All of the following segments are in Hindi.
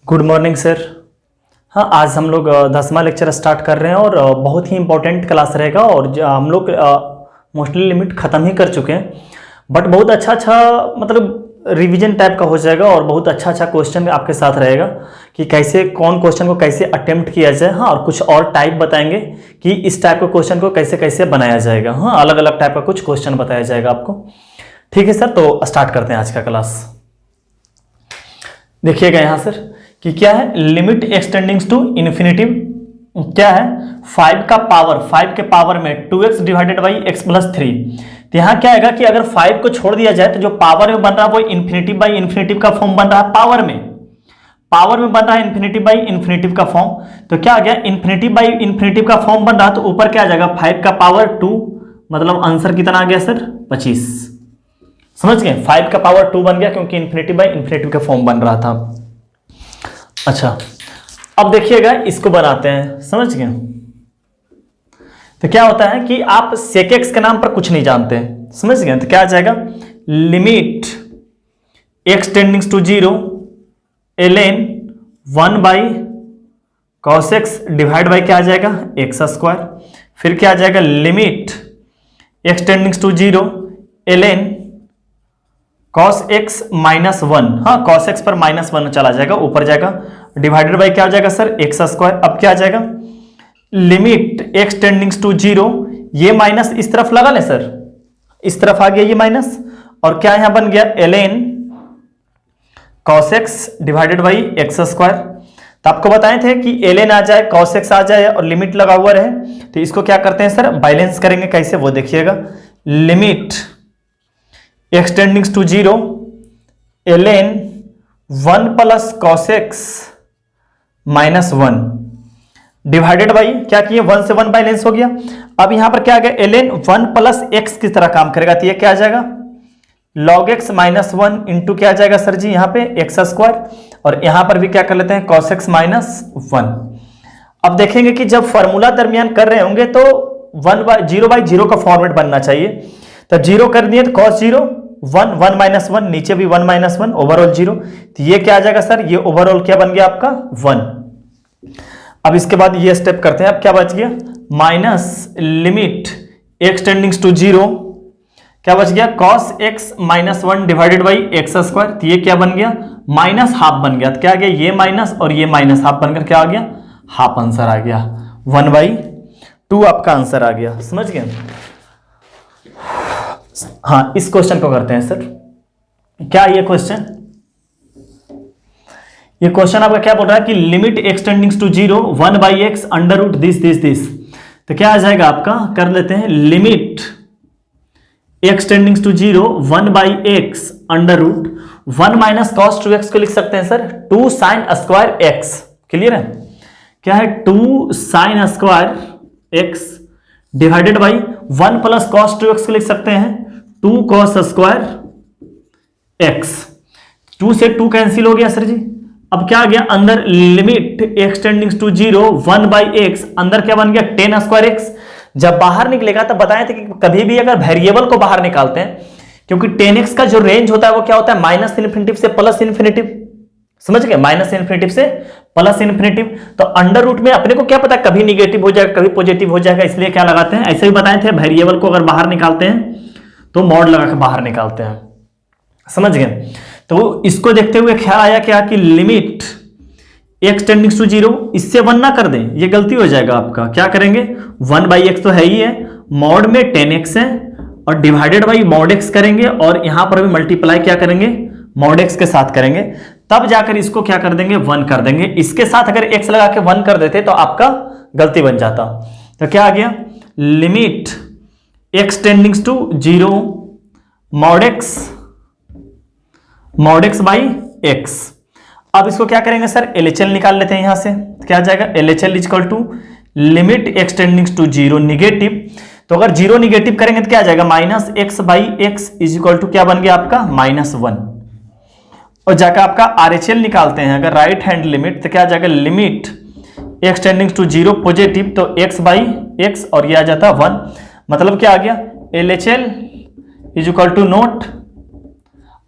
Good morning sir. हाँ, आज हम लोग 10वां लेक्चर स्टार्ट कर रहे हैं और बहुत ही इंपॉर्टेंट क्लास रहेगा और हम लोग मोस्टली लिमिट ख़त्म ही कर चुके हैं, बट बहुत अच्छा मतलब रिवीजन टाइप का हो जाएगा और बहुत अच्छा क्वेश्चन आपके साथ रहेगा कि कैसे कौन क्वेश्चन को कैसे अटेम्प्ट किया जाए। हाँ, और कुछ और टाइप बताएंगे कि इस टाइप के क्वेश्चन को कैसे कैसे बनाया जाएगा। हाँ, अलग अलग टाइप का कुछ क्वेश्चन बताया जाएगा आपको। ठीक है सर, तो स्टार्ट करते हैं आज का क्लास। देखिएगा यहाँ सर कि क्या है, लिमिट एक्सटेंडिंग्स टू इन्फिनिटिव क्या है, 5 के पावर में 2x divided by x plus 3। तो यहाँ क्या आएगा कि अगर 5 को छोड़ दिया जाए तो जो पावर में बन रहा है वो इन्फिनिटिव बाई इन्फिनिटिव का फॉर्म बन रहा है। पावर में बन रहा है इन्फिनिटिव बाई इन्फिनिटिव का फॉर्म। तो क्या आ गया, इन्फिनिटिव बाई इन्फिनिटिव का फॉर्म बन रहा है तो ऊपर क्या आ जाएगा 5 का पावर 2, मतलब आंसर कितना आ गया सर 25। समझ गए, 5 का पावर 2 बन गया क्योंकि इन्फिनिटिव बाई इन्फिनिटिव का फॉर्म बन रहा था। अच्छा, अब देखिएगा इसको बनाते हैं, समझ गए। तो क्या होता है कि आप sec x के नाम पर कुछ नहीं जानते, समझ गए। तो क्या आ जाएगा, limit x tendings to 0 ln 1 by cos x divide by क्या आ जाएगा x स्क्वायर। फिर क्या आ जाएगा, limit x tendings to 0 ln cos x minus 1। हाँ, cos x पर -1 चला जाएगा, ऊपर जाएगा, डिवाइडेड बाई क्या आ जाएगा सर x स्क्वायर। अब क्या आ जाएगा, लिमिट x टेंडिंग्स टू 0, ये माइनस इस तरफ लगा ले सर, इस तरफ आ गया ये माइनस, और क्या यहां बन गया ln cos x divided by x square. तो आपको बताए थे कि ln आ जाए cos x आ जाए और लिमिट लगा हुआ रहे, तो इसको क्या करते हैं सर बैलेंस करेंगे। कैसे वो देखिएगा, limit x tendings to 0 ln 1 plus cos x minus 1 divided by क्या किए 1 से 1 बैलेंस हो गया। अब यहां पर क्या आ गया, ln 1 प्लस x की तरह काम करेगा, तो ये क्या आ जाएगा log x माइनस 1 इंटू क्या आ जाएगा सर जी यहाँ पे x स्क्वायर, और यहां पर भी क्या कर लेते हैं cos x माइनस 1। अब देखेंगे कि जब फॉर्मूला दरमियान कर रहे होंगे तो 0/0 का फॉर्मेट बनना चाहिए। तो 0 कर दिए तो cos 0 1 माइनस 1, नीचे भी 1 माइनस 1, ओवरऑल 0। तो ये क्या आ जाएगा सर, ये ओवरऑल क्या बन गया आपका 1। अब इसके बाद ये स्टेप करते हैं। अब क्या बच गया, minus limit x tendings to 0 क्या बच गया cos x minus 1 divided by x square. तो ये क्या बन गया माइनस हाफ बन गया। तो क्या आ गया, ये माइनस और ये माइनस हाफ बनकर क्या आ गया हाफ, आंसर आ गया 1/2 आपका आंसर आ गया। समझ गए। हाँ, इस क्वेश्चन को करते हैं सर। क्या ये क्वेश्चन आपका क्या बोल रहा है कि limit x tendings to 0 1/x under root this. तो क्या आ जाएगा आपका, कर लेते हैं, limit x tendings to 0 1/x under root 1 minus cos 2x को लिख सकते हैं sir 2 sin square x। Clear है, क्या है 2 sin square x divided by 1 plus cos 2x को लिख सकते हैं 2 cos स्क्वायर x। 2 से 2 कैंसिल हो गया सर जी। अब क्या आ गया, अंदर limit x tendings to 0 1/x, अंदर क्या बन गया 10 स्क्वायर x। जब बाहर निकलेगा तब बताए थे कि कभी भी अगर वेरिएबल को बाहर निकालते हैं, क्योंकि 10x का जो रेंज होता है वो क्या होता है माइनस इन्फिनिटिव से प्लस इन्फिनिटिव। समझ गए, माइनस इन्फिनिटिव से प्लस इन्फिनिटिव। तो अंडर रूट में अपने को क्या पता कभी निगेटिव हो जाएगा कभी पॉजिटिव हो जाएगा, इसलिए क्या लगाते हैं, ऐसे भी बताए थे वेरिएबल को अगर बाहर निकालते हैं तो मॉड लगा के बाहर निकालते हैं। समझ गए। तो इसको देखते हुए ख्याल आया क्या कि लिमिट x टेंडिंग्स टू 0, इससे 1 ना कर दें, ये गलती हो जाएगा आपका। क्या करेंगे 1/x तो है ही है, मॉड में 10x है और डिवाइडेड बाई मॉड x करेंगे, और यहां पर भी मल्टीप्लाई क्या करेंगे मॉड x के साथ करेंगे, तब जाकर इसको क्या कर देंगे 1 कर देंगे। इसके साथ अगर x लगा के 1 कर देते तो आपका गलती बन जाता। तो क्या आ गया, limit x tendings to 0 mod x by x। अब इसको क्या करेंगे सर LHL निकाल लेते हैं यहां से। क्या आ जाएगा, LHL equal to limit x tendings to 0 negative. तो अगर 0 निगेटिव करेंगे तो क्या आ जाएगा minus x by x is equal to क्या बन गया आपका -1। और जाकर आपका RHL निकालते हैं अगर राइट हैंड लिमिट, तो क्या आ जाएगा limit x tendings to 0 positive, तो x बाई x और ये आ जाता 1। मतलब क्या आ गया, LHL is equal to not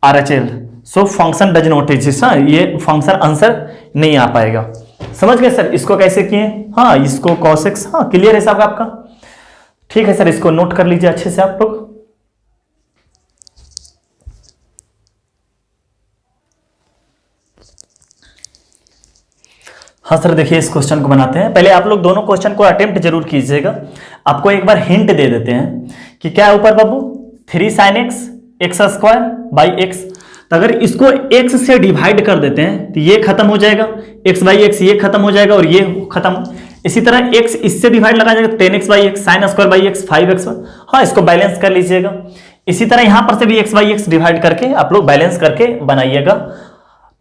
RHL। So function does not exist. हाँ, ये फंक्शन आंसर नहीं आ पाएगा। समझ गए सर इसको कैसे किए? हाँ, इसको cos x, हाँ क्लियर है साहब आपका? ठीक है सर, इसको नोट कर लीजिए अच्छे से आप लोग। हाँ सर, देखिए इस क्वेश्चन को बनाते हैं। पहले आप लोग दोनों क्वेश्चन को अटेम्प्ट जरूर कीजिएगा। आपको एक बार हिंट दे देते हैं कि क्या है ऊपर बाबू, 3 sin x x square by x. तो अगर इसको x से डिवाइड कर देते हैं तो ये खत्म हो जाएगा, x बाई एक्स ये खत्म हो जाएगा और ये खत्म। इसी तरह x इससे डिवाइड लगा जाएगा 10x by x, sine square by x 5x। हाँ, इसको बैलेंस कर लीजिएगा। इसी तरह यहां पर से भी x बाई एक्स डिवाइड करके आप लोग बैलेंस करके बनाइएगा।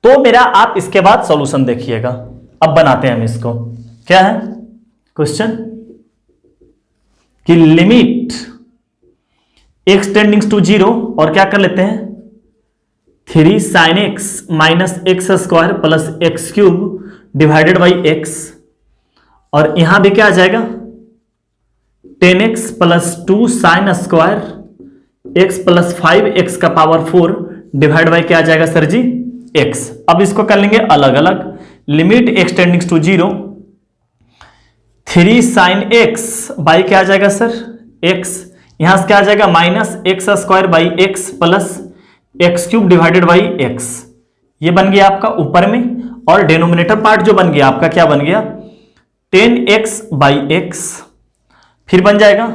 तो मेरा आप इसके बाद सॉल्यूशन देखिएगा। अब बनाते हैं हम इसको। क्या है क्वेश्चन कि लिमिट x टेंडिंग्स टू 0 और क्या कर लेते हैं 3 sin x minus x square plus x cube divided by x. और यहां भी क्या आ जाएगा 10x plus 2 sine square x plus 5x का पावर 4 डिवाइड बाई क्या आ जाएगा सर जी x। अब इसको कर लेंगे अलग अलग। Limit x tendings to 0 3 sin x by क्या आ जाएगा सर x, यहां से क्या आ जाएगा minus x square by x plus x cube divided by x. ये बन गया आपका ऊपर में, और डिनोमिनेटर पार्ट जो बन गया आपका क्या बन गया 10x बाई एक्स। फिर बन जाएगा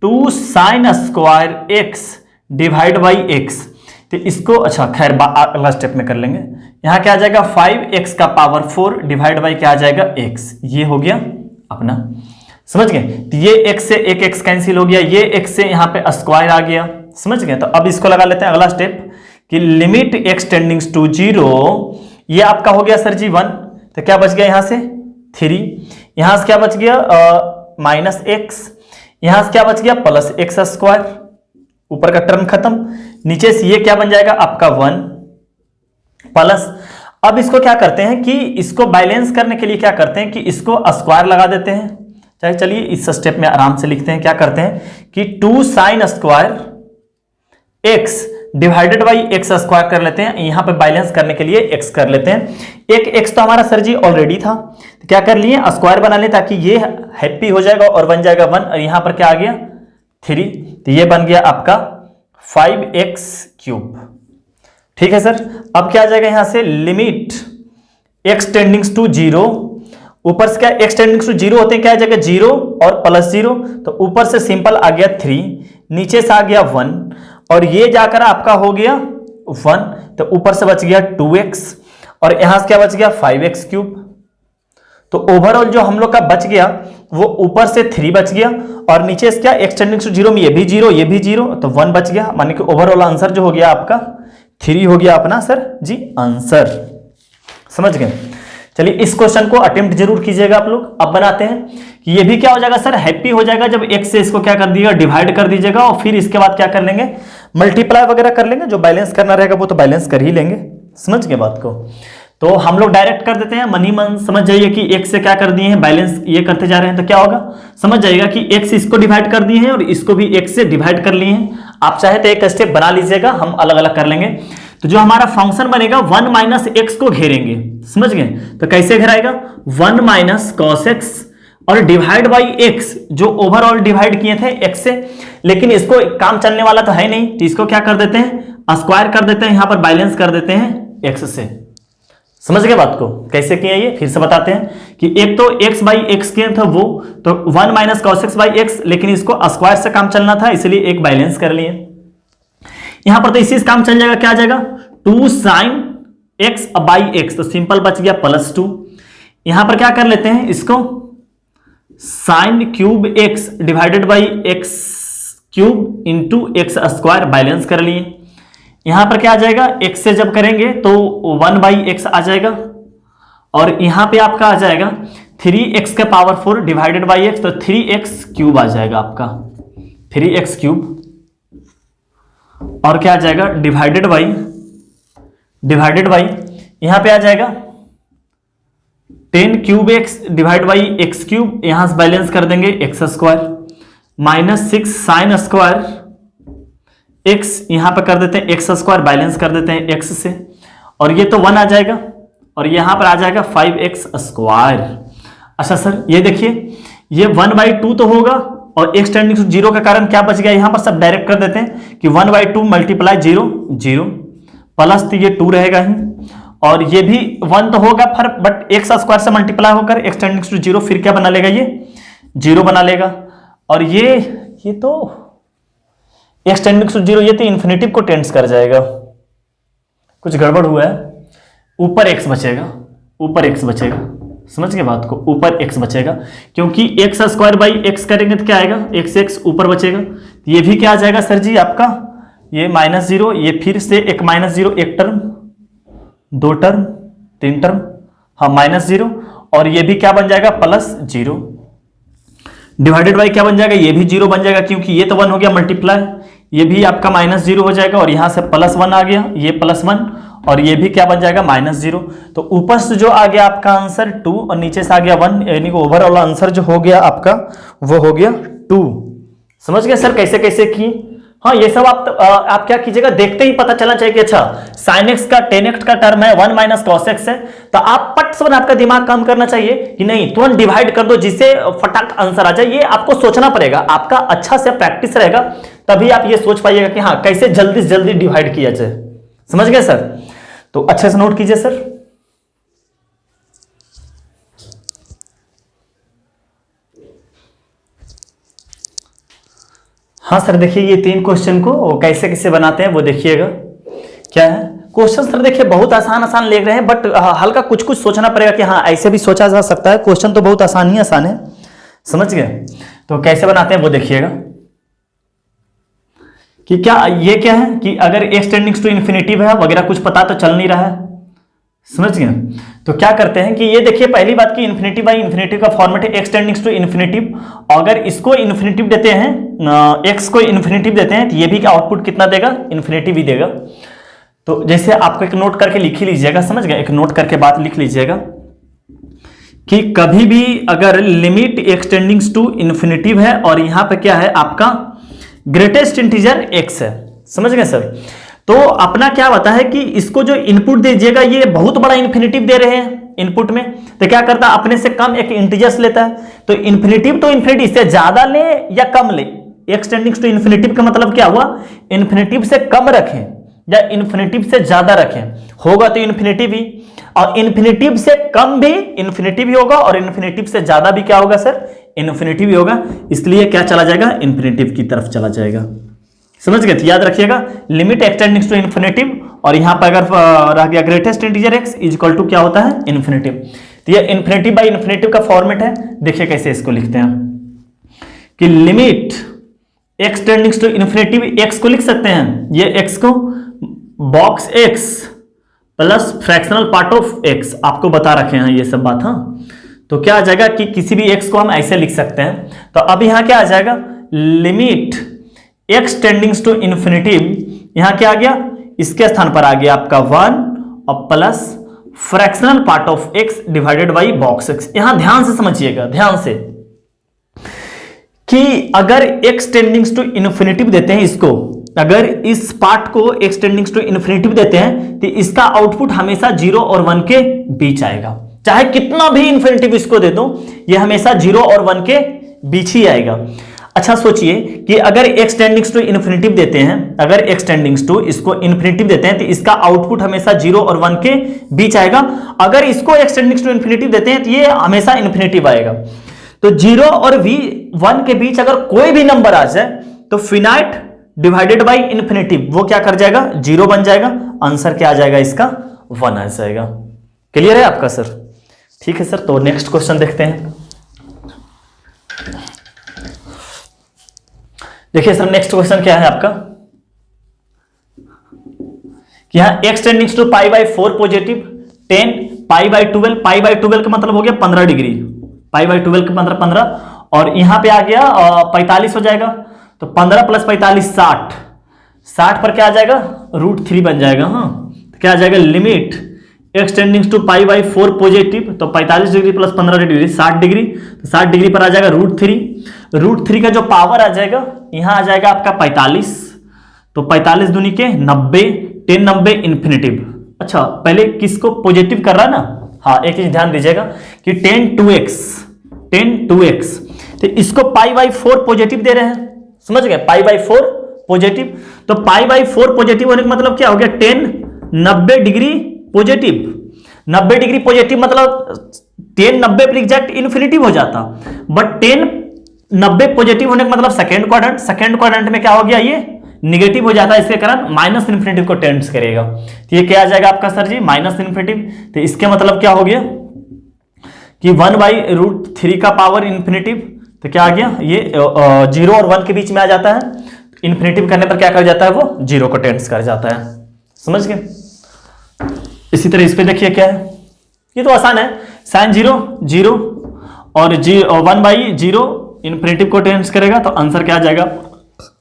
2 sine square x divide by x. तो इसको अच्छा खैर अगला स्टेप में कर लेंगे। यहां क्या आ जाएगा 5x का पावर 4 डिवाइड बाई क्या आ जाएगा x। ये हो गया अपना, समझ गए? तो ये x से एक x कैंसिल हो गया, ये x से यहां पे स्क्वायर आ गया। समझ गए? तो अब इसको लगा लेते हैं अगला स्टेप कि लिमिट x टेंडिंग्स टू 0, ये आपका हो गया सर जी 1। तो क्या बच गया यहां से 3, यहां से क्या बच गया माइनस एक्स, यहां से क्या बच गया प्लस एक्स स्क्वायर, ऊपर का टर्म खत्म। नीचे से ये क्या बन जाएगा आपका 1 प्लस। अब इसको क्या करते हैं कि इसको बैलेंस करने के लिए क्या करते हैं कि इसको स्क्वायर लगा देते हैं। चाहे चलिए इस स्टेप में आराम से लिखते हैं। क्या करते हैं कि 2 sine square x divided by x square कर लेते हैं। यहां पे बैलेंस करने के लिए एक्स कर लेते हैं। एक एक्स तो हमारा सर जी ऑलरेडी था, तो क्या कर लिए स्क्वायर बना ले ताकि ये हैप्पी हो जाएगा और बन जाएगा 1। और यहां पर क्या आ गया 3, तो ये बन गया आपका 5x क्यूब। ठीक है सर। अब क्या आ जाएगा यहां से लिमिट x टेंडिंग्स टू 0, ऊपर से क्या x टेंडिंग्स टू 0 होते हैं क्या आ जाएगा 0 और प्लस 0। तो ऊपर से सिंपल आ गया 3, नीचे से आ गया 1 और ये जाकर आपका हो गया 1। तो ऊपर से बच गया 2x और यहां से क्या बच गया 5x क्यूब। तो ओवरऑल जो हम लोग का बच गया वो ऊपर से 3 बच गया और नीचे से क्या x टेंडिंग्स टू 0 में ये भी 0 ये भी 0, तो 1 बच गया। माने कि ओवरऑल आंसर जो हो गया आपका 3 हो गया अपना सर जी आंसर। समझ गए? चलिए इस क्वेश्चन को अटेम्प्ट जरूर कीजिएगा आप लोग। अब बनाते हैं कि ये भी क्या हो जाएगा सर हैप्पी हो जाएगा जब x से इसको क्या कर दीजिएगा डिवाइड कर दीजिएगा और फिर इसके बाद क्या कर लेंगे मल्टीप्लाई वगैरह कर लेंगे। जो बैलेंस करना रहेगा वो तो बैलेंस कर ही लेंगे। समझ गए बात को? तो हम लोग डायरेक्ट कर देते हैं, मनी मन समझ जाइए कि x से क्या कर दिए हैं बैलेंस ये करते जा रहे हैं। तो क्या होगा समझ जाइएगा कि x इसको डिवाइड कर दिए हैं और इसको भी x से डिवाइड कर लिए हैं। आप चाहे तो एक स्टेप बना लीजिएगा, हम अलग अलग कर लेंगे। तो जो हमारा फंक्शन बनेगा 1 माइनस एक्स को घेरेंगे। समझ गए? तो कैसे घेराएगा 1 माइनस कॉस एक्स और डिवाइड बाई एक्स, जो ओवरऑल डिवाइड किए थे x से, लेकिन इसको काम चलने वाला तो है नहीं, तो इसको क्या कर देते हैं स्क्वायर कर देते हैं, यहां पर बैलेंस कर देते हैं x से। समझ गए बात को? कैसे किया ये फिर से बताते हैं कि एक तो x बाई एक्स किया था वो, तो 1 minus cos x by x, लेकिन इसको स्क्वायर से काम चलना था इसलिए एक बैलेंस कर लिए। यहां पर तो इसी से काम चल जाएगा, क्या आ जाएगा 2 साइन एक्स बाई एक्स, तो सिंपल बच गया +2। यहां पर क्या कर लेते हैं इसको sine cube x divided by x cube into x square balance कर लिए। यहां पर क्या आ जाएगा x से जब करेंगे तो 1 बाई एक्स आ जाएगा और यहां पे आपका आ जाएगा 3x के पावर 4 डिवाइडेड बाई एक्स, तो 3x क्यूब आ जाएगा आपका 3x क्यूब। और क्या आ जाएगा डिवाइडेड बाई यहां पे आ जाएगा 10 cube x divide by x cube, यहां से बैलेंस कर देंगे x square minus 6 sine square x यहां पर कर देते हैं एक्स स्क्वायर, बैलेंस कर देते हैं एक्स से, और ये तो 1 आ जाएगा और यहां पर आ जाएगा 5x स्क्वायर। अच्छा सर ये देखिए ये 1/2 तो होगा और x टेंडिंग टू 0 का कारण क्या बच गया, यहां पर सब डायरेक्ट कर देते हैं कि 1/2 मल्टीप्लाई 0 0 प्लस तो ये 2 रहेगा ही, और ये भी 1 तो होगा फिर, बट एक्स स्क्वायर से मल्टीप्लाई होकर x टेंडिंग टू 0 फिर क्या बना लेगा, ये 0 बना लेगा, और ये तो x टेंडिंग टू 0 ये तो इन्फिनिटिव को टेंड्स कर जाएगा, कुछ गड़बड़ हुआ है, ऊपर x बचेगा, ऊपर x बचेगा, समझ गए बात को, ऊपर x बचेगा, क्योंकि एक्स स्क्वायर बाई एक्स करेंगे तो क्या आएगा, x ऊपर बचेगा, तो ये भी क्या आ जाएगा सर जी आपका, ये -0, ये फिर से एक -0, एक टर्म, 2 टर्म, 3 टर्म, हाँ -0, और ये भी क्या बन जाएगा +0 डिवाइडेड बाई क्या बन जाएगा, ये भी 0 बन जाएगा, क्योंकि ये तो 1 हो गया मल्टीप्लाई, ये भी आपका -0 हो जाएगा, और यहां से +1 आ गया, ये +1, और ये भी क्या बन जाएगा -0, तो ऊपर से जो आ गया आपका आंसर 2 और नीचे से आ गया 1, यानी कि ओवरऑल आंसर जो हो गया आपका वो हो गया 2। समझ गए सर कैसे कैसे किए। हाँ ये सब आप क्या कीजिएगा, देखते ही पता चलना चाहिए कि अच्छा sin x का tan x का टर्म है 1 - cos x है, तो आप पट से आपका दिमाग काम करना चाहिए कि नहीं तुरंत डिवाइड कर दो जिससे फटाक आंसर आ जाए, ये आपको सोचना पड़ेगा, आपका अच्छा से प्रैक्टिस रहेगा तभी आप ये सोच पाइएगा कि हाँ कैसे जल्दी से जल्दी डिवाइड किया जाए। समझ गए सर, तो अच्छे से नोट कीजिए सर। हाँ सर देखिए ये 3 क्वेश्चन को कैसे कैसे बनाते हैं वो देखिएगा। क्या है क्वेश्चन सर, देखिए बहुत आसान आसान ले रहे हैं, बट हल्का कुछ कुछ सोचना पड़ेगा कि हाँ ऐसे भी सोचा जा सकता है, क्वेश्चन तो बहुत आसान ही आसान है। समझ गए, तो कैसे बनाते हैं वो देखिएगा कि क्या ये क्या है कि अगर x टेंडिंग्स टू इन्फिनिटिव है वगैरह कुछ पता तो चल नहीं रहा है। समझ गए, तो क्या करते हैं कि ये देखिए पहली बात की इन्फिनिटी बाई इन्फिनिटी का फॉर्मेट है x टेंडिंग्स टू इन्फिनिटिव, अगर इसको इन्फिनिटिव देते हैं x को इन्फिनिटिव देते हैं तो ये भी आउटपुट कितना देगा, इन्फिनिटिव ही देगा। तो जैसे आपको एक नोट करके लिख ही लीजिएगा, समझ गए, एक नोट करके बात लिख लीजिएगा कि कभी भी अगर limit x tendings to infinitive है और यहां पे क्या है आपका ग्रेटेस्ट इंटीजर x है। समझ गए सर, तो अपना क्या होता है कि इसको जो इनपुट दीजिएगा ये बहुत बड़ा इन्फिनिटिव दे रहे हैं इनपुट में, तो क्या करता है अपने से कम एक इंटीजर्स लेता है, तो इन्फिनिटिव तो इन्फिनिटी से ज्यादा ले या कम ले, x टेंडिंग्स टू इन्फिनिटिव का मतलब क्या हुआ, इन्फिनिटिव से कम रखें या इन्फिनिटिव से ज्यादा रखें, होगा तो इन्फिनिटिव ही, और इन्फिनिटिव से कम भी इन्फिनिटिव ही होगा और इन्फिनिटिव से ज्यादा भी क्या होगा सर, इन्फिनिटिव ही होगा, इसलिए क्या चला जाएगा, इन्फिनिटिव की तरफ चला जाएगा। समझ गए, तो याद रखिएगा limit x tendings to infinitive, और यहां पर अगर रह गया greatest integer x is equal to क्या होता है, इन्फिनिटिव, तो ये इन्फिनिटिव बाई इन्फिनिटिव का फॉर्मेट है। देखिए कैसे इसको लिखते हैं कि limit x tendings to infinitive, x को लिख सकते हैं, ये x को box x plus fractional part of x, आपको बता रखे हैं ये सब बात। हाँ तो क्या आ जाएगा कि किसी भी x को हम ऐसे लिख सकते हैं, तो अब यहां क्या आ जाएगा, limit x tendings to infinitive, यहां क्या आ गया, इसके स्थान पर आ गया आपका 1 और plus fractional part of x divided by box x। यहां ध्यान से समझिएगा, ध्यान से, कि अगर x टेंडिंग्स टू इन्फिनिटिव देते हैं इसको, अगर इस पार्ट को x टेंडिंग्स टू इन्फिनिटिव देते हैं तो इसका आउटपुट हमेशा 0 और 1 के बीच आएगा, चाहे कितना भी इन्फिनिटिव इसको दे दो ये हमेशा 0 और 1 के बीच ही आएगा। अच्छा सोचिए कि अगर x टेंडिंग्स टू इन्फिनिटिव देते हैं, अगर x टेंडिंग्स टू इसको इन्फिनिटिव देते हैं तो इसका आउटपुट हमेशा 0 और 1 के बीच आएगा, अगर इसको x टेंडिंग्स टू इन्फिनिटिव देते हैं तो ये हमेशा इन्फिनिटिव आएगा। तो 0 और 1 के बीच अगर कोई भी नंबर आ जाए तो फिनाइट डिवाइडेड बाई इन्फिनिटिव वो क्या कर जाएगा, 0 बन जाएगा, आंसर क्या आ जाएगा इसका 1 आ जाएगा। क्लियर है आपका सर, ठीक है सर। तो नेक्स्ट क्वेश्चन देखते हैं। देखिए सर नेक्स्ट क्वेश्चन क्या है आपका कि यहां x टेंडिंग्स टू π/4 पॉजिटिव 10 π/12, π/12 का मतलब हो गया 15 डिग्री, π/12 का मतलब 15, और यहां पे आ गया 45 हो जाएगा, तो 15 + 45 60, 60 पर क्या आ जाएगा, √3 बन जाएगा। हाँ तो क्या आ जाएगा, limit x tendings to π/4 positive, तो 45 डिग्री प्लस 15 डिग्री 60 डिग्री, तो 60 डिग्री पर आ जाएगा √3, √3 का जो पावर आ जाएगा यहां आ जाएगा आपका 45, तो 45 दूनी के 90, 10 90 इन्फिनिटिव। अच्छा पहले किसको पॉजिटिव कर रहा है ना, हाँ एक चीज ध्यान दीजिएगा कि 10 2x, तो इसको π/4 पॉजिटिव दे रहे हैं, समझ गए, π/4 पॉजिटिव। तो π/4 पॉजिटिव होने का मतलब क्या हो गया, 10 90 डिग्री पॉजिटिव। 90 डिग्री पॉजिटिव मतलब 10 90 पर एग्जैक्ट इन्फिनिटिव हो जाता, बट 10 90 पॉजिटिव होने का मतलब सेकेंड क्वाड्रेंट में क्या हो गया, ये निगेटिव हो जाता है, इसके कारण माइनस इन्फिनिटिव को टेंड्स करेगा। तो ये क्या आ जाएगा आपका सर जी, माइनस इन्फिनिटिव। तो इसके मतलब क्या हो गया कि 1/√3 का पावर इन्फिनिटिव, तो क्या आ गया ये 0 और 1 के बीच में आ जाता है। इन्फिनिटिव करने पर क्या कर जाता है, वो 0 को टेंड्स कर जाता है, समझ गए। इसी तरह इस पे देखिए क्या है, ये तो आसान है, sin 0 0 और 1/0 इन्फिनिटिव को टेंड्स करेगा, तो आंसर क्या आ जाएगा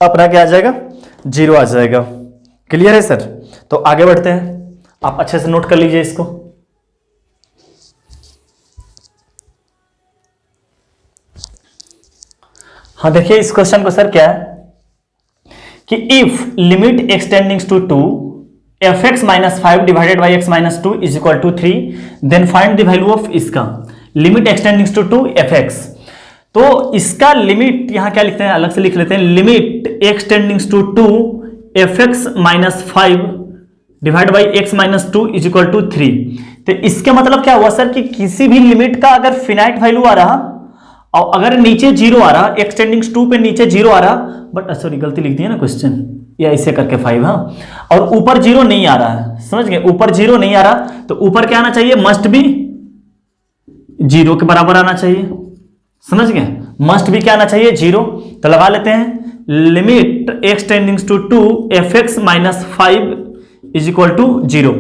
अपना, क्या आ जाएगा 0 आ जाएगा। क्लियर है सर। तो आगे बढ़ते हैं, आप अच्छे से नोट कर लीजिए इसको। हाँ देखिए इस क्वेश्चन को सर क्या है कि if limit extending to 2 fx - 5 divided by x - 2 is equal to 3, then find the value of इसका लिमिट एक्सटेंडिंग टू 2 fx। तो इसका लिमिट यहां क्या लिखते हैं, अलग से लिख लेते हैं, limit extending to 2 fx - 5 divide by x - 2 is equal to 3। तो इसके मतलब क्या हुआ सर कि किसी भी लिमिट का अगर फिनाइट वैल्यू आ रहा और अगर नीचे 0 आ रहा, एक्सटेंडिंग 2 पे नीचे 0 आ रहा, बट सॉरी गलती लिख दिया ना क्वेश्चन, या इसे करके 5, हाँ, और ऊपर 0 नहीं आ रहा है, समझ गए, ऊपर 0 नहीं आ रहा, तो ऊपर क्या आना चाहिए, मस्ट भी 0 के बराबर आना चाहिए, समझ गए, मस्ट भी क्या आना चाहिए 0। तो लगा लेते हैं limit extending to 2 fx - 5 is equal to 0।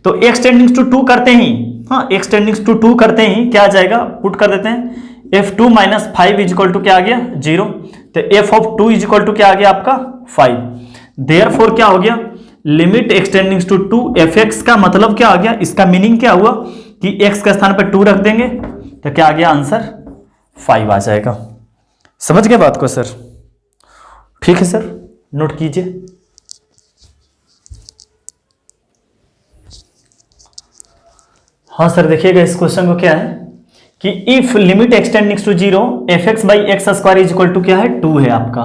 तो एक्सटेंडिंग टू 2 करते ही, हाँ एक्सटेंडिंग टू 2 करते ही क्या आ जाएगा, पुट कर देते हैं f2 - 5 इज इक्वल टू क्या आ गया 0। तो f(2) इज इक्वल टू क्या आ गया आपका 5। देयरफॉर क्या हो गया, लिमिट एक्सटेंडिंग टू 2 fx का मतलब क्या आ गया, इसका मीनिंग क्या हुआ कि x के स्थान पर 2 रख देंगे, तो क्या आ गया आंसर 5 आ जाएगा। समझ गए बात को सर, ठीक है सर, नोट कीजिए। हाँ सर देखिएगा इस क्वेश्चन को क्या है कि if limit extending to 0 fx/x² is equal to क्या है 2 है आपका,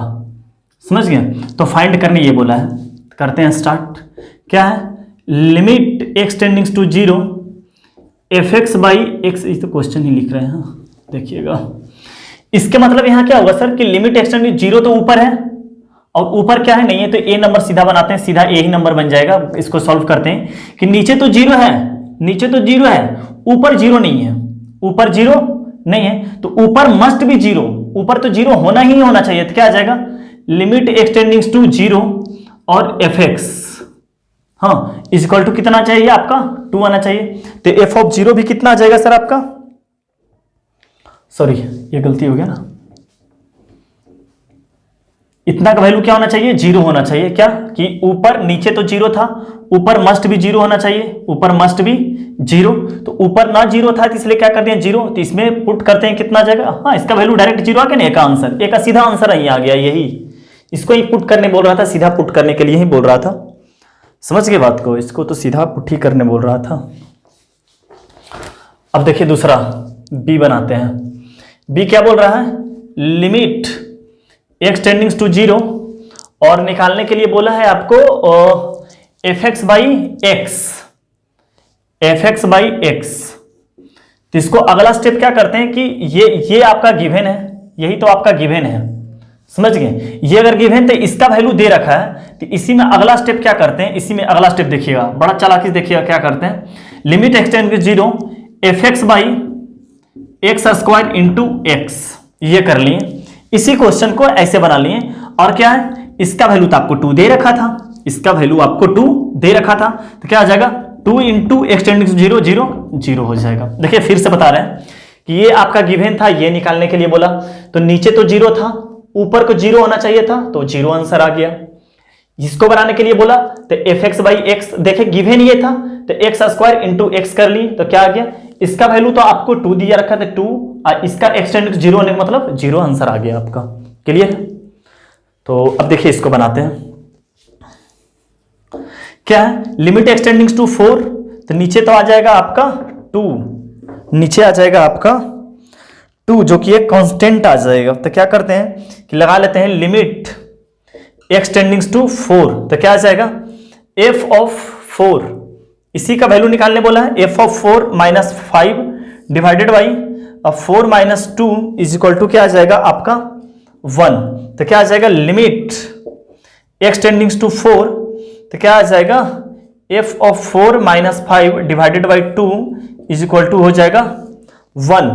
समझ गए। तो फाइंड करने ये बोला है, करते हैं स्टार्ट। क्या है, लिमिट एक्सटेंडिंग टू 0 fx/x, इस तो क्वेश्चन ही लिख रहे हैं, देखिएगा। इसके मतलब यहां क्या होगा सर कि लिमिट एक्सटेंडिंग 0 तो ऊपर है और ऊपर क्या है नहीं है, तो ए नंबर सीधा बनाते हैं, सीधा ए ही नंबर बन जाएगा। इसको सॉल्व करते हैं कि नीचे तो 0 है, नीचे तो 0 है, ऊपर 0 नहीं है, ऊपर 0 नहीं है, तो ऊपर मस्ट भी 0, ऊपर तो 0 होना ही होना चाहिए। तो क्या आ जाएगा, लिमिट एक्सटेंडिंग टू 0 और fx, हाँ इज इक्वल टू कितना चाहिए आपका 2 आना चाहिए। तो f(0) भी कितना आ जाएगा सर आपका, सॉरी ये गलती हो गया ना, इतना का वैल्यू क्या होना चाहिए 0 होना चाहिए। क्या कि ऊपर नीचे तो 0 था, ऊपर मस्ट भी 0 होना चाहिए, ऊपर मस्ट भी 0, तो ऊपर ना 0 था तो इसलिए क्या करते हैं 0, तो इसमें पुट करते हैं कितना आ जाएगा, हाँ इसका वैल्यू डायरेक्ट 0 आ गया ना, एक आंसर, एक सीधा आंसर यही आ गया, यही इसको ही पुट करने बोल रहा था, सीधा पुट करने के लिए ही बोल रहा था, समझ गए बात को, इसको तो सीधा पुट ही करने बोल रहा था। अब देखिए दूसरा बी बनाते हैं। बी क्या बोल रहा है, लिमिट एक्सटेंडिंग टू 0 और निकालने के लिए बोला है आपको fx/x। तो इसको अगला स्टेप क्या करते हैं कि ये आपका गिवन है, यही तो आपका गिवन है, समझ गए। ये अगर गिवन तो इसका वैल्यू दे रखा है, तो इसी में अगला स्टेप क्या करते हैं, इसी में अगला स्टेप देखिएगा, बड़ा चालाकी देखिएगा क्या करते हैं, limit extending to 0 fx/x² into x, ये कर लिए। इसी क्वेश्चन को ऐसे बना लिए, और क्या है इसका वैल्यू तो आपको 2 दे रखा था, इसका वैल्यू आपको 2 दे रखा था, तो क्या आ जाएगा 2 इंटू एक्सटेंडिंग 0 0 0 हो जाएगा। देखिए फिर से बता रहे हैं कि ये आपका गिवन था, ये निकालने के लिए बोला, तो नीचे तो 0 था, ऊपर को 0 होना चाहिए था, तो 0 आंसर आ गया। इसको बनाने के लिए बोला तो fx/x, देखे गिवन ये था, तो x² इंटू x कर ली, तो क्या आ गया, इसका वैल्यू तो आपको 2 दिया रखा था 2, और इसका एक्सटेंड 0 होने का मतलब 0 आंसर आ गया आपका। क्लियर। तो अब देखिए इसको बनाते हैं। क्या है, लिमिट एक्सटेंडिंग टू 4, तो नीचे तो आ जाएगा आपका 2, नीचे आ जाएगा आपका 2 जो कि एक कांस्टेंट आ जाएगा। तो क्या करते हैं कि लगा लेते हैं लिमिट एक्सटेंडिंग टू 4, तो क्या आ जाएगा f ऑफ 4, इसी का वैल्यू निकालने बोला है, f of 4 minus 5 divided by 4 minus 2 is equal to क्या आ जाएगा आपका 1। तो क्या आ जाएगा लिमिट एक्सटेंडिंग टू 4, तो क्या आ जाएगा f of 4 minus 5 divided by 2 is equal to हो जाएगा 1।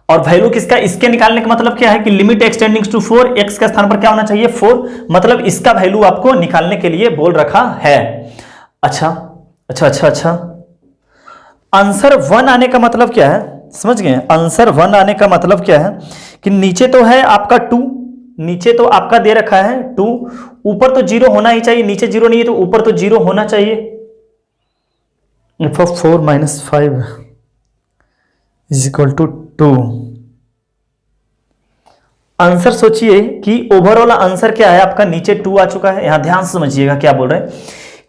और वैल्यू किसका, इसके निकालने का मतलब क्या है कि लिमिट एक्सटेंडिंग टू 4, x का स्थान पर क्या होना चाहिए 4, मतलब इसका वैल्यू आपको निकालने के लिए बोल रखा है। अच्छा, आंसर 1 आने का मतलब क्या है, समझ गए, आंसर 1 आने का मतलब क्या है कि नीचे तो है आपका 2, नीचे तो आपका दे रखा है 2, ऊपर तो 0 होना ही चाहिए, नीचे 0 नहीं है तो ऊपर तो 0 होना चाहिए। f of 4 minus 5 is equal to 2। Answer सोचिए कि ओवरऑल आंसर क्या है आपका, नीचे 2 आ चुका है, यहां ध्यान से समझिएगा क्या बोल रहे हैं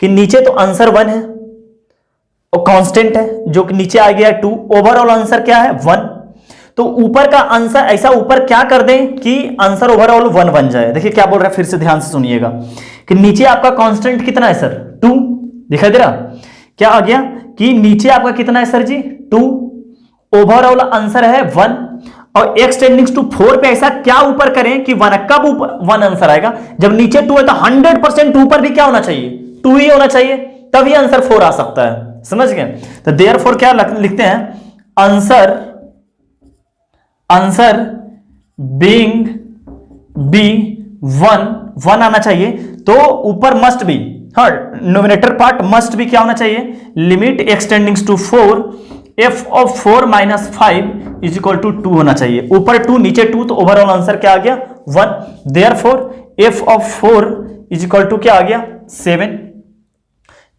कि नीचे तो आंसर 1 है और कांस्टेंट है जो कि नीचे आ गया 2, ओवरऑल आंसर क्या है 1, तो ऊपर का आंसर ऐसा ऊपर क्या कर दें कि आंसर ओवरऑल 1 बन जाए। देखिए क्या बोल रहा है, फिर से ध्यान से सुनिएगा कि नीचे आपका कांस्टेंट कितना है सर 2, दिखाई दे रहा, क्या आ गया कि नीचे आपका कितना है सर जी 2, ओवरऑल आंसर है 1, और एक्सटेंडिंग टू 4 पे ऐसा क्या ऊपर करें कि 1, कब ऊपर 1 आंसर आएगा, जब नीचे 2 है तो 100% ऊपर भी क्या होना चाहिए 2 ही होना चाहिए, तभी आंसर 4 आ सकता है, समझ गए। तो देयरफॉर क्या लिखते हैं, आंसर बीइंग बी 1 आना चाहिए, तो ऊपर मस्ट बी, हाँ नोमिनेटर पार्ट मस्ट भी क्या होना चाहिए, limit extending to 4 f of 4 minus 5 is equal to 2 होना चाहिए, ऊपर 2 नीचे 2, तो ओवरऑल आंसर क्या आ गया 1। Therefore f of 4 is equal to क्या आ गया 7,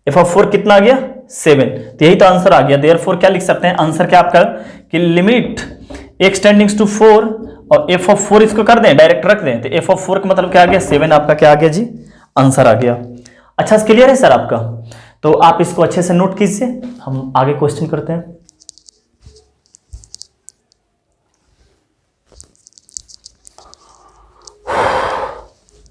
f ऑफ 4 कितना आ गया 7, तो यही तो आंसर आ गया। देयरफॉर क्या लिख सकते हैं, आंसर क्या आपका कि लिमिट एक्सटेंडिंग टू 4 और f ऑफ 4 इसको कर दें डायरेक्ट रख दें, तो f ऑफ 4 का मतलब क्या आ गया 7, आपका क्या आ गया जी आंसर आ गया। अच्छा क्लियर है सर आपका, तो आप इसको अच्छे से नोट कीजिए, हम आगे क्वेश्चन करते हैं।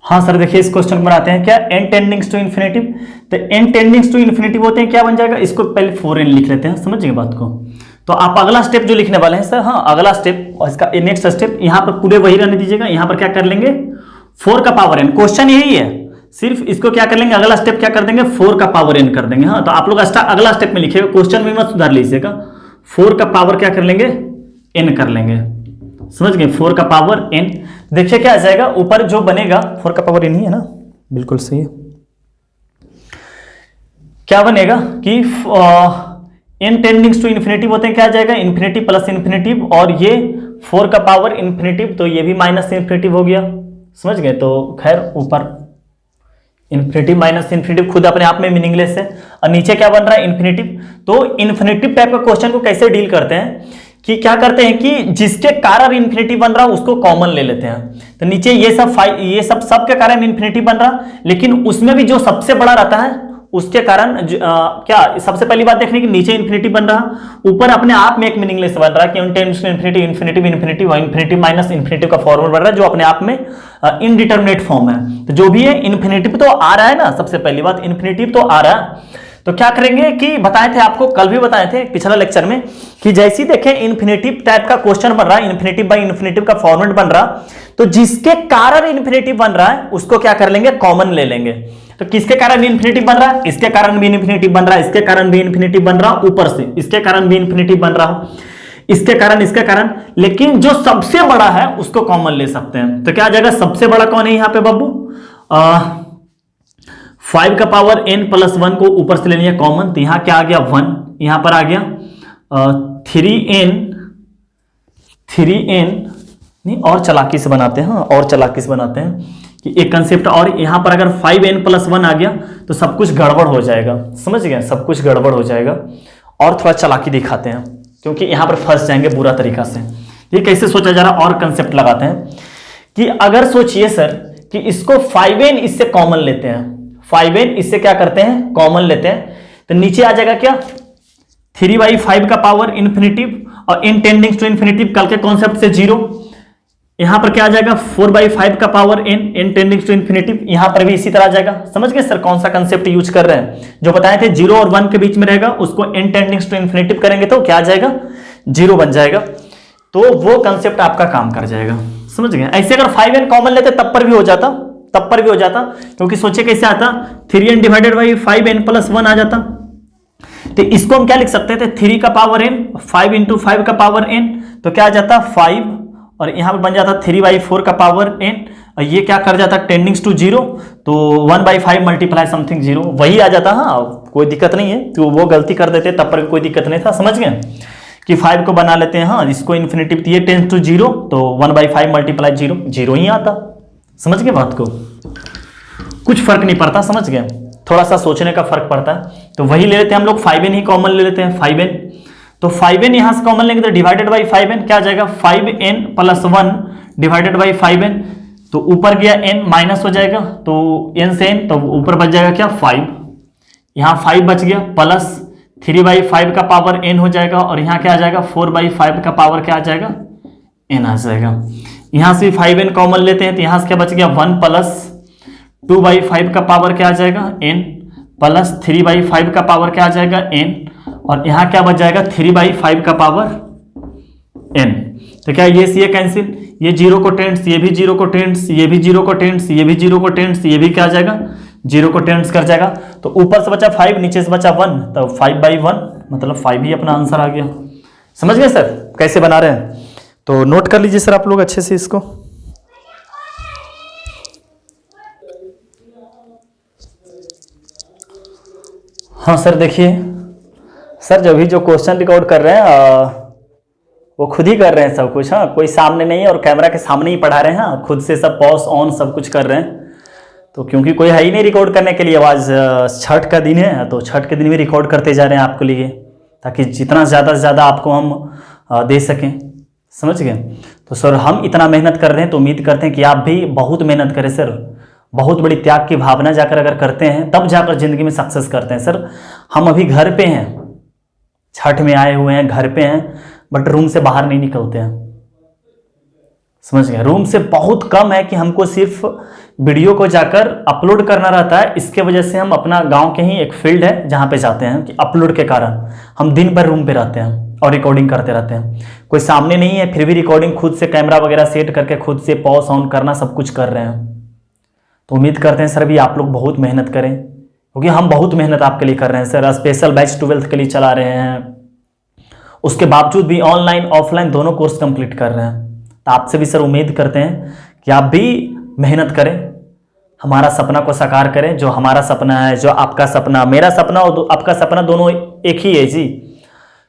हाँ सर देखिए इस क्वेश्चन को बनाते हैं, क्या n टेंडिंग्स टू इन्फिनेटिव, तो n टेंडिंग्स टू इन्फिनेटिव होते हैं, क्या बन जाएगा, इसको पहले 4n लिख लेते हैं, समझिए बात को। तो आप अगला स्टेप जो लिखने वाले हैं सर, हाँ अगला स्टेप और इसका नेक्स्ट स्टेप, यहां पर पूरे वही रहने दीजिएगा, यहां पर क्या कर लेंगे 4 का पावर n, क्वेश्चन यही है, सिर्फ इसको क्या कर लेंगे, अगला स्टेप क्या कर देंगे 4 का पावर n कर देंगे। हाँ तो आप लोग अगला स्टेप में लिखिएगा, क्वेश्चन में मत सुधार लीजिएगा, 4 का पावर क्या कर लेंगे n कर लेंगे, समझ गए, 4 का पावर n। देखिए क्या आ जाएगा, ऊपर जो बनेगा 4 का पावर n ही है ना, बिल्कुल सही है, क्या बनेगा कि n टेंडिंग्स टू इन्फिनेटिव होते हैं, क्या आ जाएगा इन्फिनेटिव प्लस इन्फिनेटिव, और ये 4 का पावर इन्फिनेटिव, तो ये भी माइनस इन्फिनेटिव हो गया, समझ गए। तो खैर ऊपर इन्फिनेटिव माइनस इन्फिनेटिव खुद अपने आप में मीनिंगलेस है, और नीचे क्या बन रहा है इन्फिनेटिव। तो इन्फिनेटिव टाइप का क्वेश्चन को कैसे डील करते हैं कि क्या करते हैं कि जिसके कारण इन्फिनेटिव बन रहा उसको कॉमन ले लेते हैं, तो नीचे ये सब के कारण इन्फिनेटिव बन रहा, लेकिन उसमें भी जो सबसे बड़ा रहता है उसके कारण क्या सबसे पहली बात देखने की नीचे इन्फिनेटिव बन रहा, ऊपर अपने आप में एक मीनिंगलेस बन रहा कि इन्फिनेटिव इन्फिनेटिव इन्फिनेटिव और इन्फिनेटिव माइनस इन्फिनेटिव का फॉर्मूला बन रहा है जो अपने आप में इनडिटर्मिनेट फॉर्म है। तो जो भी है इन्फिनेटिव तो आ रहा है ना, सबसे पहली बात इन्फिनेटिव तो आ रहा है, तो क्या करेंगे कि बताए थे आपको, कल भी बताए थे पिछला लेक्चर में कि जैसे ही देखें इन्फिनेटिव टाइप का क्वेश्चन बन रहा है, इन्फिनेटिव बाय इन्फिनेटिव का फॉर्मेट बन रहा, तो जिसके कारण इन्फिनेटिव बन रहा है उसको क्या कर लेंगे कॉमन ले लेंगे। तो किसके कारण इन्फिनेटिव बन रहा है, इसके कारण भी इन्फिनेटिव बन रहा है, इसके कारण भी इन्फिनेटिव बन रहा, ऊपर से इसके कारण भी इन्फिनेटिव बन रहा, इसके कारण, लेकिन जो सबसे बड़ा है उसको कॉमन ले सकते हैं। तो क्या आ जाएगा, सबसे बड़ा कौन है यहाँ पे बाबू, 5 का पावर n प्लस 1 को ऊपर से ले लिया कॉमन, तो यहां क्या आ गया 1, यहां पर आ गया 3n नहीं, और चालाकी से बनाते हैं, और चालाकी से बनाते हैं कि एक कंसेप्ट, और यहां पर अगर 5n प्लस 1 आ गया तो सब कुछ गड़बड़ हो जाएगा, समझ गए, सब कुछ गड़बड़ हो जाएगा। और थोड़ा चालाकी दिखाते हैं क्योंकि यहां पर फंस जाएंगे बुरा तरीका से। ये कैसे सोचा जा रहा, और कंसेप्ट लगाते हैं कि अगर सोचिए सर कि इसको 5n इससे कॉमन लेते हैं, 5n, इससे क्या करते हैं कॉमन लेते हैं, तो नीचे आ जाएगा क्या 3/5 का पावर इन्फिनिटिव, और इन टेंडिंग्स टू इन्फिनिटिव कल के कॉन्सेप्ट से 0। यहां पर क्या आ जाएगा 4/5 का power n tendings to infinitive, यहां पर भी इसी तरह आ जाएगा। समझ गए सर कौन सा कंसेप्ट यूज कर रहे हैं, जो बताए थे 0 और 1 के बीच में रहेगा उसको n टेंडिंग्स टू इन्फिनिटिव करेंगे तो क्या आ जाएगा 0 बन जाएगा, तो वो कंसेप्ट आपका काम कर जाएगा। समझ गए। ऐसे अगर 5n कॉमन लेते तब पर भी हो जाता, क्योंकि सोचे कैसे आता 3n divided by 5n plus 1 आ जाता। तो इसको हम क्या लिख सकते थे 3 का पावर n, 5 इंटू 5 का पावर n, तो क्या आ जाता 5, और यहां पर बन जाता 3/4 का पावर n, और ये क्या कर जाता टेंडिंग्स टू 0, तो 1/5 मल्टीप्लाई समथिंग 0 वही आ जाता। हाँ कोई दिक्कत नहीं है, तो वो गलती कर देते तब पर कोई दिक्कत नहीं था। समझ गए कि 5 को बना लेते हैं, हाँ इसको इन्फिनिटिव, ये टेंस टू 0, तो 1/5 मल्टीप्लाई 0 ही आता। समझ गए बात को, कुछ फर्क नहीं पड़ता। समझ गए, थोड़ा सा सोचने का फर्क पड़ता है। तो वही ले लेते हैं हम लोग, 5n ही कॉमन ले लेते हैं 5n, तो 5n यहां से कॉमन लेंगे तो डिवाइडेड बाई 5n क्या आ जाएगा 5n plus 1 divided by 5n, तो ऊपर गया n माइनस हो जाएगा, तो n से n, तो ऊपर बच जाएगा क्या 5, यहां 5 बच गया, प्लस 3/5 का पावर n हो जाएगा, और यहां क्या आ जाएगा 4/5 का पावर क्या आ जाएगा n आ जाएगा। यहां से 5n कॉमन लेते हैं तो यहां से क्या बच गया 1 प्लस 2/5 का पावर क्या आ जाएगा n, प्लस 3/5 का पावर क्या आ जाएगा n, और यहां क्या बच जाएगा 3/5 का पावर n। तो क्या ये कैंसिल, ये 0 को टेंस, ये भी 0 को टेंस, ये भी 0 को टेंस, ये भी 0 को टेंस, ये भी क्या आ जाएगा 0 को टेंस कर जाएगा। तो ऊपर से बचा 5, नीचे से बचा 1, तो 5/1 मतलब 5 ही अपना आंसर आ गया। समझ गए सर कैसे बना रहे हैं, तो नोट कर लीजिए सर आप लोग अच्छे से इसको। हाँ सर देखिए सर, जो भी जो क्वेश्चन रिकॉर्ड कर रहे हैं वो खुद ही कर रहे हैं सब कुछ। हाँ कोई सामने नहीं है और कैमरा के सामने ही पढ़ा रहे हैं, हाँ खुद से सब पॉज ऑन सब कुछ कर रहे हैं। तो क्योंकि कोई है ही नहीं रिकॉर्ड करने के लिए, आज छठ का दिन है तो छठ के दिन भी रिकॉर्ड करते जा रहे हैं आपके लिए, ताकि जितना ज़्यादा से ज़्यादा आपको हम दे सकें। समझ गए। तो सर हम इतना मेहनत कर रहे हैं तो उम्मीद करते हैं कि आप भी बहुत मेहनत करें सर, बहुत बड़ी त्याग की भावना जाकर अगर करते हैं तब जाकर ज़िंदगी में सक्सेस करते हैं। सर हम अभी घर पे हैं, छठ में आए हुए हैं, घर पे हैं, बट रूम से बाहर नहीं निकलते हैं। समझ गए। रूम से बहुत कम है कि हमको सिर्फ वीडियो को जाकर अपलोड करना रहता है, इसके वजह से हम अपना गांव के ही एक फील्ड है जहां पे जाते हैं कि अपलोड के कारण हम दिन भर रूम पे रहते हैं और रिकॉर्डिंग करते रहते हैं। कोई सामने नहीं है फिर भी रिकॉर्डिंग खुद से कैमरा वगैरह सेट करके खुद से पॉज ऑन करना सब कुछ कर रहे हैं। तो उम्मीद करते हैं सर भी आप लोग बहुत मेहनत करें, क्योंकि हम बहुत मेहनत आपके लिए कर रहे हैं सर। स्पेशल बैच 12th के लिए चला रहे हैं, उसके बावजूद भी ऑनलाइन ऑफलाइन दोनों कोर्स कंप्लीट कर रहे हैं। तो आपसे भी सर उम्मीद करते हैं कि आप भी मेहनत करें, हमारा सपना को साकार करें। जो हमारा सपना है, जो आपका सपना, मेरा सपना और आपका सपना दोनों एक ही है जी।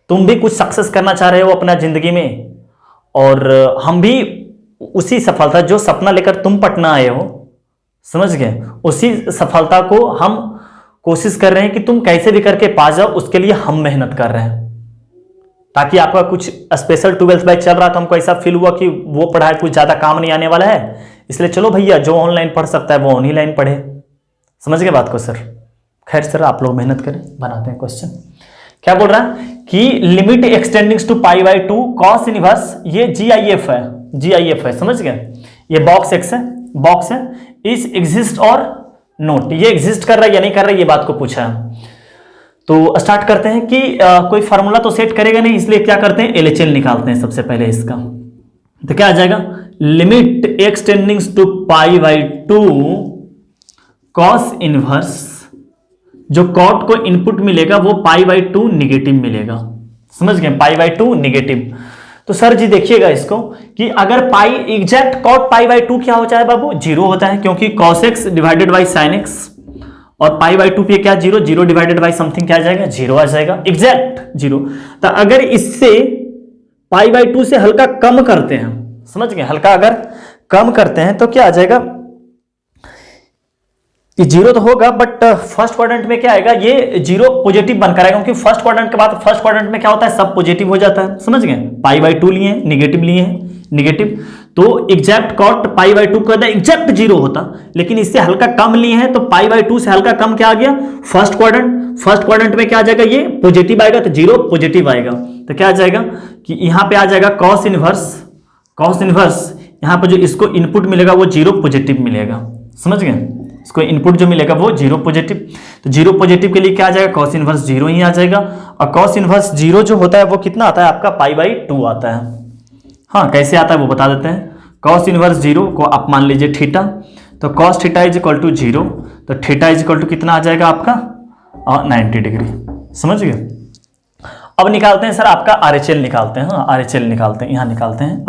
तुम भी कुछ सक्सेस करना चाह रहे हो अपना जिंदगी में, और हम भी उसी सफलता, जो सपना लेकर तुम पटना आए हो, समझ गए, उसी सफलता को हम कोशिश कर रहे हैं कि तुम कैसे भी करके पा जाओ, उसके लिए हम मेहनत कर रहे हैं। ताकि आपका कुछ स्पेशल 12th बैच चल रहा था, हमको ऐसा फील हुआ कि वो पढ़ाई कुछ ज़्यादा काम नहीं आने वाला है, इसलिए चलो भैया जो ऑनलाइन पढ़ सकता है वो ऑनलाइन पढ़े। समझ गए बात को सर। खैर सर आप लोग मेहनत करें, बनाते हैं क्वेश्चन। क्या बोल रहा है कि लिमिट एक्सटेंडिंग्स टू π/2 cos इनवर्स, ये GIF है, GIF है। समझ गए। ये बॉक्स एक्स है, बॉक्स है, इज एग्जिस्ट और नोट, ये एग्जिस्ट कर रहा है या नहीं कर रहा है, ये बात को पूछा है। तो स्टार्ट करते हैं कि कोई फार्मूला तो सेट करेगा नहीं, इसलिए क्या करते हैं LHL निकालते हैं सबसे पहले इसका। तो क्या आ जाएगा limit x टेंडिंग्स to π/2 cos inverse, जो कॉट को इनपुट मिलेगा वो π/2 निगेटिव मिलेगा। समझ गए, π/2 निगेटिव। तो सर जी देखिएगा इसको कि अगर पाई एग्जैक्ट कॉट π/2 क्या होता है बाबू 0 होता है, क्योंकि cos x divided by sin x, और π/2 पे क्या 0 डिवाइडेड बाई समथिंग क्या आ जाएगा 0 आ जाएगा, एग्जैक्ट 0। तो अगर इससे π/2 से हल्का कम करते हैं, समझ गए, हल्का अगर कम करते हैं तो क्या आ जाएगा, ये 0 तो होगा बट फर्स्ट क्वाड्रेंट में क्या आएगा, ये 0 पॉजिटिव बनकर आएगा, क्योंकि फर्स्ट क्वाड्रेंट के बाद फर्स्ट क्वाड्रेंट में क्या होता है सब पॉजिटिव हो जाता है। समझ गए। π/2 लिए निगेटिव लिए हैं, निगेटिव, तो exact cot pi by two का एग्जैक्ट 0 होता, लेकिन इससे हल्का कम लिए हैं तो पाई बाई टू से हल्का कम क्या आ गया, फर्स्ट क्वाड्रेंट में क्या आ जाएगा, ये पॉजिटिव आएगा तो 0 पॉजिटिव आएगा, तो क्या आ जाएगा कि यहां पे आ जाएगा कॉस इनवर्स, यहां पर जो इसको इनपुट मिलेगा वो 0 पॉजिटिव मिलेगा, समझ गए, इसको इनपुट जो मिलेगा वो 0 पॉजिटिव, तो 0 पॉजिटिव के लिए क्या आ जाएगा, कॉस इनवर्स 0 ही आ जाएगा, और कॉस इनवर्स 0 जो होता है वो कितना आता है आपका पाई बाई 2 आता है। हाँ कैसे आता है वो बता देते हैं, कॉस इनवर्स 0 को आप मान लीजिए थीटा, तो cos theta is equal to 0, तो थीटा इज इक्वल टू कितना आ जाएगा आपका 90 डिग्री, समझ गए। अब निकालते हैं सर आपका RHL निकालते हैं, हाँ RHL निकालते हैं, यहां निकालते हैं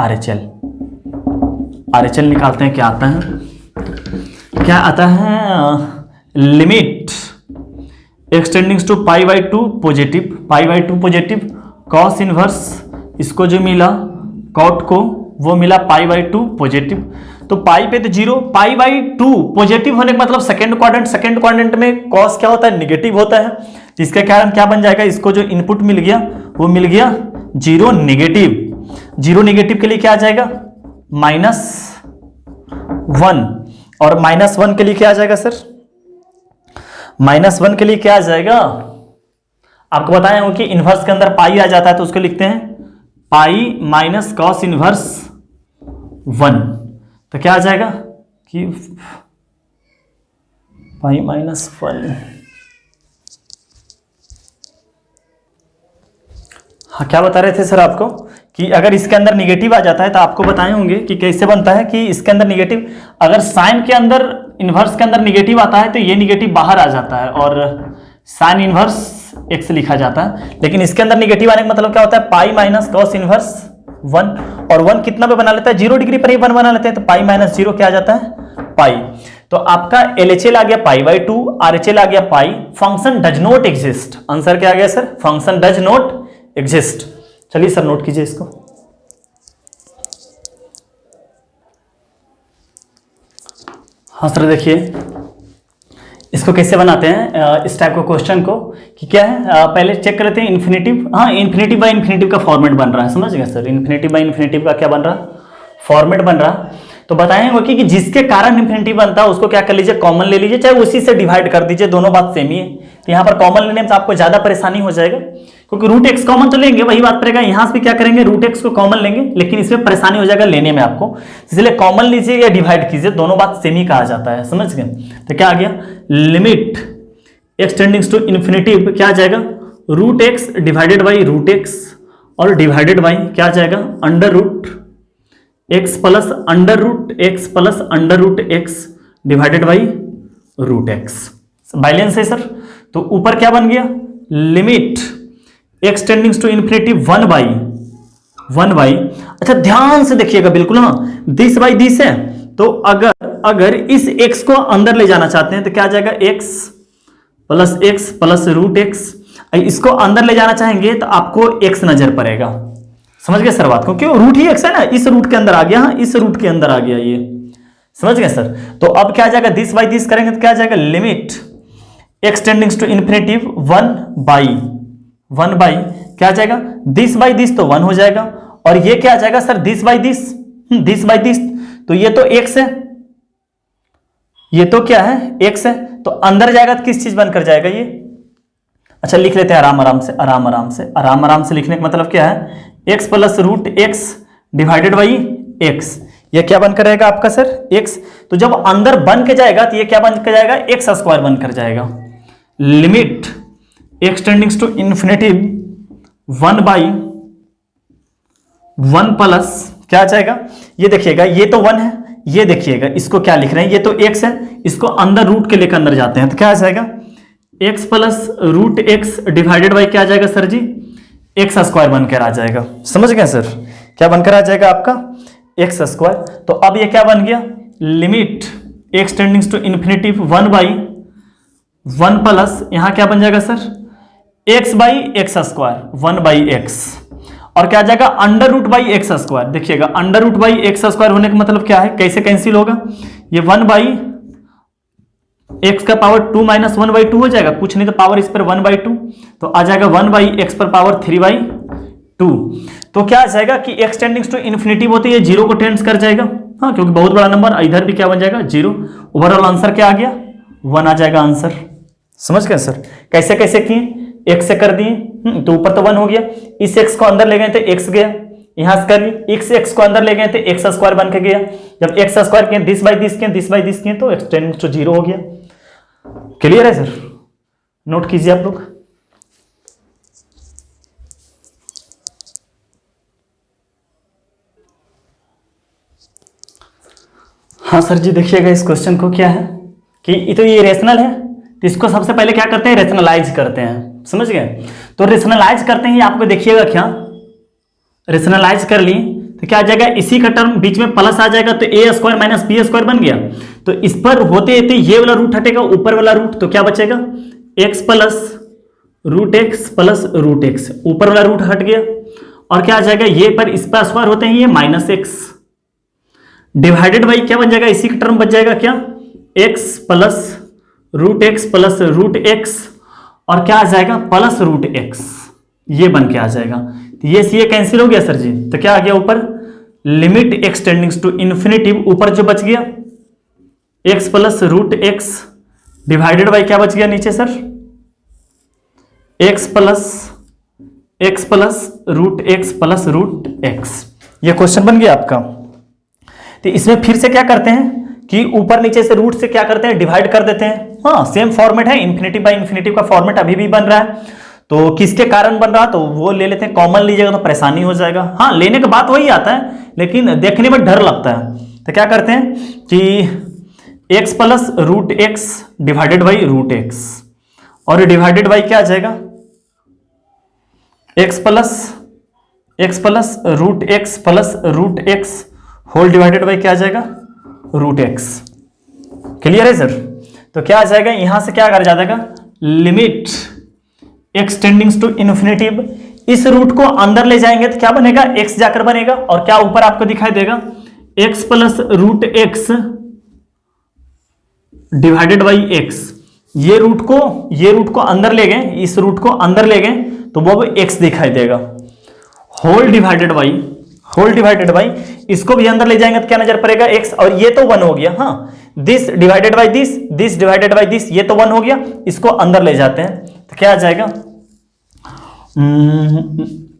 RHL निकालते हैं, क्या आता है limit एक्सटेंडिंग्स to pi by two positive cos inverse, इसको जो मिला कॉट को वो मिला पाई बाई टू पॉजिटिव, तो पाई पे तो 0, पाई बाई 2 पॉजिटिव होने का मतलब सेकंड क्वाड्रेंट में कॉस क्या होता है, नेगेटिव होता है, जिसके कारण क्या बन जाएगा, इसको जो इनपुट मिल गया वो मिल गया 0 नेगेटिव के लिए क्या आ जाएगा -1, और -1 के लिए क्या आ जाएगा सर, -1 के लिए क्या आ जाएगा, आपको बताया हूं कि इनवर्स के अंदर पाई आ जाता है तो उसको लिखते हैं पाई माइनस कॉस इनवर्स 1, तो क्या आ जाएगा कि पाई -1। हाँ क्या बता रहे थे सर आपको कि अगर इसके अंदर निगेटिव आ जाता है तो आपको बताए होंगे कि कैसे बनता है, कि इसके अंदर निगेटिव, अगर साइन के अंदर इनवर्स के अंदर निगेटिव आता है तो ये निगेटिव बाहर आ जाता है और साइन इनवर्स x लिखा जाता है, लेकिन इसके अंदर निगेटिव आने का मतलब क्या होता है, पाई माइनस कॉस इनवर्स 1, और 1 कितना पे बना लेता है, 0 डिग्री पर ही 1 बना लेते हैं, तो पाई माइनस 0 क्या आ जाता है पाई, तो आपका LHL आ गया पाई बाई 2, RHL आ गया pi, function does not exist, answer क्या आ गया sir, function does not exist. चलिए सर नोट कीजिए इसको, हाँ सर देखिए इसको कैसे बनाते हैं इस टाइप का क्वेश्चन को, कि क्या है पहले चेक कर लेते हैं इन्फिनेटिव, हाँ इन्फिनेटिव बाय इन्फिनेटिव का फॉर्मेट बन रहा है, समझ गए सर, इन्फिनेटिव बाय इन्फिनेटिव का क्या बन रहा है, फॉर्मेट बन रहा है, तो बताएंगे कि जिसके कारण इन्फिनेटिव बनता है उसको क्या कर लीजिए, कॉमन ले लीजिए, चाहे उसी से डिवाइड कर दीजिए, दोनों बात सेम ही है, तो यहाँ पर कॉमन लेने में तो आपको ज्यादा परेशानी हो जाएगा, क्योंकि रूट एक्स कॉमन तो लेंगे वही बात पड़ेगा, यहां से भी क्या करेंगे रूट एक्स को कॉमन लेंगे, लेकिन इसमें परेशानी हो जाएगा लेने में आपको, इसलिए कॉमन लीजिए या डिवाइड कीजिए, दोनों बात सेम ही कहा जाता है, समझ गए। तो क्या आ गया, लिमिट एक्सटेंडिंग्स टू इन्फिनिटिव क्या आ जाएगा, root x divided by root x, और डिवाइडेड बाई क्या आ जाएगा under root x plus under root x divided by root x, balance है सर। तो ऊपर क्या बन गया, लिमिट एक्सटेंडिंग्स टू इन्फिनिटी 1 बाई, अच्छा ध्यान से देखिएगा बिल्कुल, हाँ दिस बाई दिस है, तो अगर इस x को अंदर ले जाना चाहते हैं तो क्या आ जाएगा x प्लस रूट एक्स, इसको अंदर ले जाना चाहेंगे तो आपको x नजर पड़ेगा, समझ गए सर बात को, क्यों रूट ही x है ना, इस रूट के अंदर आ गया, हाँ इस रूट के अंदर आ गया, ये समझ गए सर। तो अब क्या आ जाएगा, दिस बाई दिस करेंगे तो क्या आ जाएगा, लिमिट एक्सटेंडिंग्स टू इन्फिनिटिव 1 बाई क्या आ जाएगा, दिस बाई दिस तो 1 हो जाएगा, और ये क्या आ जाएगा सर, दिस बाई दिस, तो ये तो x है, ये तो क्या है x है, तो अंदर जाएगा तो किस चीज बनकर जाएगा ये, अच्छा लिख लेते हैं आराम से लिखने का मतलब क्या है, x plus root x divided by x, ये क्या बनकर रहेगा आपका सर x, तो जब अंदर बन के जाएगा तो ये क्या बनकर जाएगा, एक्स स्क्वायर बनकर जाएगा। Limit एक्सटेंडिंग्स to infinitive 1 by 1 plus क्या आ जाएगा, ये देखिएगा ये तो 1 है, ये देखिएगा इसको क्या लिख रहे हैं, ये तो x है, इसको अंदर रूट के लेकर अंदर जाते हैं तो क्या आ जाएगा, x plus root x divided by क्या आ जाएगा सर जी, एक्स स्क्वायर बनकर आ जाएगा, समझ गए सर, क्या बनकर आ जाएगा आपका एक्स स्क्वायर। तो अब ये क्या बन गया, limit एक्सटेंडिंग्स to infinitive 1 by 1 plus यहां क्या बन जाएगा sir, x by x square 1 by x, और क्या आ जाएगा under root by x square, देखिएगा under root by x square होने का मतलब क्या है, कैसे कैंसिल होगा, ये 1 बाई एक्स का पावर 2 माइनस 1 बाई 2 हो जाएगा, कुछ नहीं तो पावर इस पर 1 बाई 2, तो आ जाएगा 1 बाई एक्स पर पावर 3 बाई 2। तो क्या आ जाएगा कि x टेंडिंग्स टू इन्फिनिटी होती है, 0 को टेंड्स कर जाएगा, हाँ, क्योंकि बहुत बड़ा नंबर, इधर भी क्या बन जाएगा 0। ओवरऑल आंसर क्या आ गया 1 आ जाएगा आंसर। समझ गए सर? कैसे कैसे किए, x से कर दिए तो ऊपर तो 1 हो गया, इस x को अंदर ले गए थे x गया, यहां से कर ली x को अंदर ले गए थे x स्क्वायर बन के गया, जब x स्क्वायर किए दिस बाई दिस किए, दिस बाई दिस किए तो x टेंड्स टू 0 हो गया। क्लियर है सर? नोट कीजिए आप लोग। हाँ सर जी, देखिएगा इस क्वेश्चन को क्या है कि तो ये रेशनल है, तो इसको सबसे पहले क्या करते हैं, रेशनलाइज करते हैं। समझ गए? तो रेशनलाइज करते हैं, आपको देखिएगा क्या, रेशनलाइज कर लिए तो क्या आ जाएगा, इसी का टर्म बीच में प्लस आ जाएगा, तो ए स्क्वायर माइनस बी स्क्वायर बन गया। तो इस पर होते होते ये वाला रूट हटेगा, ऊपर वाला रूट, तो क्या बचेगा एक्स प्लस रूट एक्स, ऊपर वाला रूट हट गया, और क्या आ जाएगा, ये पर इस पर स्क्वायर होते हैं ये माइनस एक्स, डिवाइडेड बाई क्या बन जाएगा, इसी का टर्म बच जाएगा क्या, एक्स प्लस रूट एक्स, और क्या आ जाएगा प्लस रूट एक्स, ये बन के आ जाएगा। तो ये कैंसिल हो गया सर जी, तो क्या आ गया ऊपर, लिमिट एक्स टेंडिंग्स टू इन्फिनिटी, ऊपर जो बच गया x plus root x divided by क्या बच गया नीचे sir, x plus root x. ये क्वेश्चन बन गया आपका। तो इसमें फिर से क्या करते हैं कि ऊपर नीचे से रूट से क्या करते हैं, डिवाइड कर देते हैं। हाँ, सेम फॉर्मेट है, इन्फिनिटी बाई इन्फिनिटी का फॉर्मेट अभी भी बन रहा है। तो किसके कारण बन रहा, तो वो ले लेते हैं, कॉमन लीजिएगा तो परेशानी हो जाएगा। हाँ, लेने का बात वही आता है, लेकिन देखने में डर लगता है। तो क्या करते हैं कि x plus root x divided by root x, और डिवाइडेड बाई क्या आ जाएगा, x plus root x whole divided by क्या आ जाएगा, रूट एक्स। क्लियर है सर? तो क्या आ जाएगा, यहां से क्या कर जाएगा, लिमिट एक्स टेंडिंग्स टू इन्फिनिटी, इस रूट को अंदर ले जाएंगे तो क्या बनेगा, एक्स जाकर बनेगा, और क्या ऊपर आपको दिखाई देगा, x plus root x divided by x. ये रूट को अंदर ले गए, इस रूट को अंदर ले गए तो वो एक्स दिखाई देगा, होल डिवाइडेड बाई इसको भी अंदर ले जाएंगे तो क्या नजर पड़ेगा, एक्स, और ये तो 1 हो गया। हाँ, this divided by this divided by this, ये तो 1 हो गया, इसको अंदर ले जाते हैं तो क्या आ जाएगा,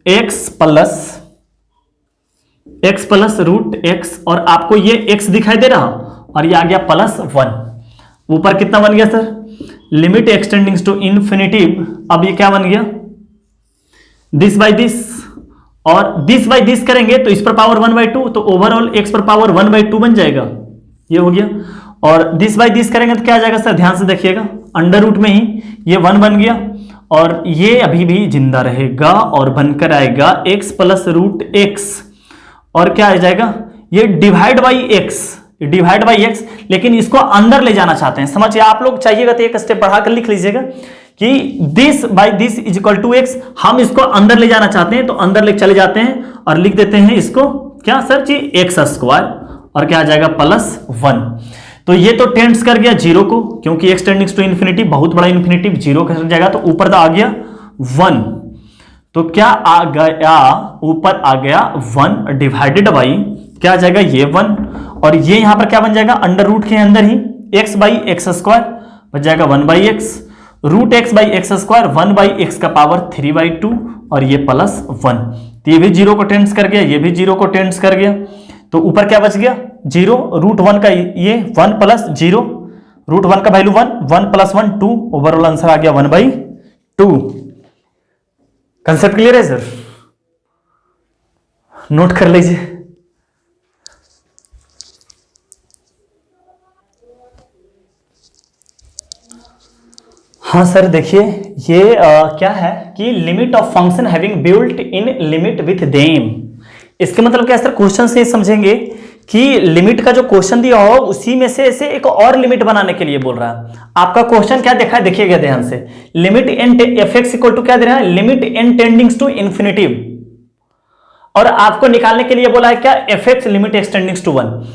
एक्स प्लस रूट एक्स, और आपको ये एक्स दिखाई दे रहा, और ये आ गया प्लस 1, ऊपर कितना बन गया सर, लिमिट एक्सटेंडिंग्स टू इन्फिनिटी। अब ये क्या बन गया, दिस बाई दिस, और दिस बाई दिस करेंगे तो इस पर पावर 1/2, तो ओवरऑल एक्स पर पावर 1/2 बन जाएगा, ये हो गया। और दिस बाई दिस करेंगे तो क्या आ जाएगा सर, ध्यान से देखिएगा, अंडर रूट में ही ये 1 बन गया, और ये अभी भी जिंदा रहेगा और बनकर आएगा एक्स प्लस रूट एक्स, और क्या आ जाएगा, ये डिवाइड बाई एक्स, लेकिन इसको अंदर ले जाना चाहते हैं। समझिए, आप लोग चाहिएगा तो एक स्टेप बढ़ाकर लिख लीजिएगा कि this by this is equal to x, हम इसको अंदर ले जाना चाहते हैं तो अंदर ले चले जाते हैं और लिख देते हैं इसको क्या सर जी, एक्स स्क्वायर, और क्या आ जाएगा प्लस 1। तो ये तो टेंड्स कर गया 0 को, क्योंकि एक्स टेंडिंग्स टू इन्फिनिटी, बहुत बड़ा इन्फिनिटी, 0 कर जाएगा, तो ऊपर आ गया 1, तो क्या आ गया, ऊपर आ गया 1 डिवाइडेड बाई क्या आ जाएगा, ये 1, और ये यहां पर क्या बन जाएगा, अंडर रूट के अंदर ही एक्स बाई एक्स स्क्वायर बच जाएगा 1 by x, root x by x square 1 by x का पावर 3/2, और ये प्लस 1। तो ये भी 0 को टेंड्स कर गया, ये भी 0 को टेंड्स कर गया, तो ऊपर क्या बच गया 0, रूट 1 का ये 1 प्लस 0, रूट 1 का वैल्यू 1 प्लस 1 2, ओवरऑल आंसर आ गया 1/2। कंसेप्ट क्लियर है सर? नोट कर लीजिए। हाँ सर, देखिए ये क्या है कि limit of function having built in limit with them, इसके मतलब क्या सर, क्वेश्चन से समझेंगे कि लिमिट का जो क्वेश्चन दिया हो उसी में से एक और लिमिट बनाने के लिए बोल रहा है। आपका क्वेश्चन क्या देखा है, देखिएगा ध्यान से, limit n f x equal to क्या दे रहा है, limit n tends to infinity, और आपको निकालने के लिए बोला है क्या, एफ एक्स लिमिट एक्सटेंडिंग्स टू 1।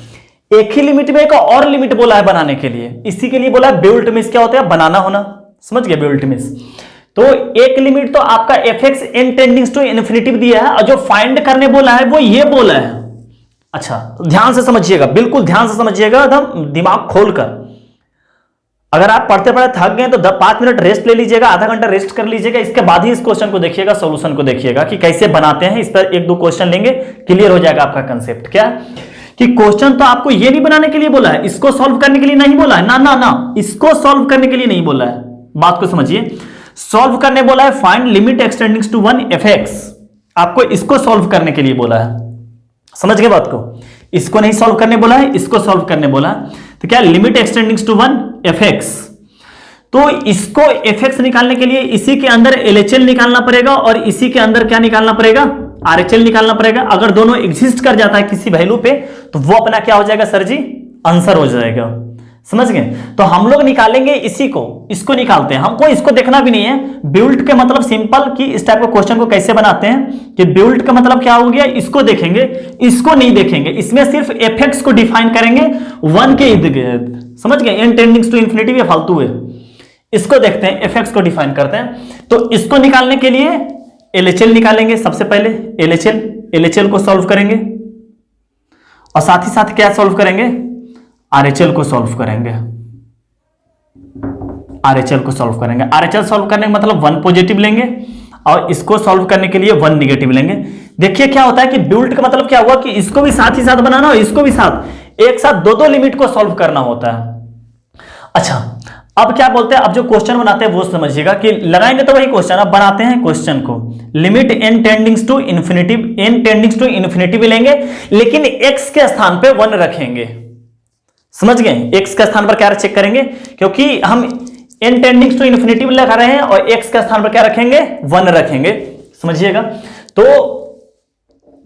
एक ही लिमिट में एक और लिमिट बोला है बनाने के लिए, इसी के लिए बोला है बिल्ट मींस क्या होता है, बनाना होना। समझ गए, बिल्ट मींस। तो एक लिमिट तो आपका fx n tendings to infinitive दिया है, और जो फाइंड करने बोला है वो ये बोला है। अच्छा ध्यान से समझिएगा, बिल्कुल ध्यान से समझिएगा, एकदम दिमाग खोलकर। अगर आप पढ़ते पढ़ते थक गए तो 5 मिनट रेस्ट ले लीजिएगा, आधा घंटा रेस्ट कर लीजिएगा, इसके बाद ही इस क्वेश्चन को देखिएगा, सॉल्यूशन को देखिएगा कि कैसे बनाते हैं। इस पर 1-2 क्वेश्चन लेंगे, क्लियर हो जाएगा आपका कंसेप्ट। क्या कि क्वेश्चन तो आपको ये नहीं बनाने के लिए बोला है, इसको सॉल्व करने के लिए नहीं बोला है, ना ना ना, इसको सॉल्व करने के लिए नहीं बोला है। बात को समझिए, सॉल्व करने बोला है find limit extending to 1 fx, आपको इसको सॉल्व करने के लिए बोला है। समझ गए बात को? इसको नहीं सॉल्व करने बोला है, इसको सॉल्व करने बोला है। तो क्या लिमिट एक्सटेंडिंग टू 1 fx, तो इसको fx निकालने के लिए इसी के अंदर LHL निकालना पड़ेगा और इसी के अंदर क्या निकालना पड़ेगा, RHL निकालना पड़ेगा। अगर दोनों एग्जिस्ट कर जाता है किसी वैल्यू पे तो वो अपना क्या हो जाएगा सर जी, आंसर हो जाएगा। समझ गए? तो हम लोग निकालेंगे इसी को, इसको निकालते हैं, हमको इसको देखना भी नहीं है। बिल्ट के मतलब सिंपल कि इस टाइप का क्वेश्चन को कैसे बनाते हैं, कि बिल्ट का मतलब क्या हो गया, इसको देखेंगे, इसको नहीं देखेंगे, इसमें सिर्फ fx को डिफाइन करेंगे 1 के इर्द गिर्द। समझ गए? n टेंडिंग्स टू इन्फिनिटी ये फालतू है, इसको देखते हैं, fx को डिफाइन करते हैं। तो इसको निकालने के लिए LHL निकालेंगे सबसे पहले, LHL को सॉल्व करेंगे और साथ ही साथ क्या सॉल्व करेंगे, RHL को सॉल्व करेंगे, RHL को सॉल्व करेंगे। RHL सॉल्व करने का मतलब 1 पॉजिटिव लेंगे और इसको सॉल्व करने के लिए 1 निगेटिव लेंगे। देखिए क्या होता है कि बिल्ट का मतलब क्या हुआ कि इसको भी साथ ही साथ बनाना और इसको भी साथ, एक साथ दो लिमिट को सॉल्व करना होता है। अच्छा अब क्या बोलते हैं, अब जो क्वेश्चन बनाते हैं वो समझिएगा कि लगाएंगे तो वही क्वेश्चन, अब बनाते हैं क्वेश्चन को। Limit n tendings to infinitive लेंगे, लेकिन x के स्थान पे 1 रखेंगे। समझ गए? x के स्थान पर क्या चेक करेंगे, क्योंकि हम n टेंडिंग्स टू इन्फिनिटिव लगा रहे हैं और x के स्थान पर क्या रखेंगे, 1 रखेंगे। समझिएगा? तो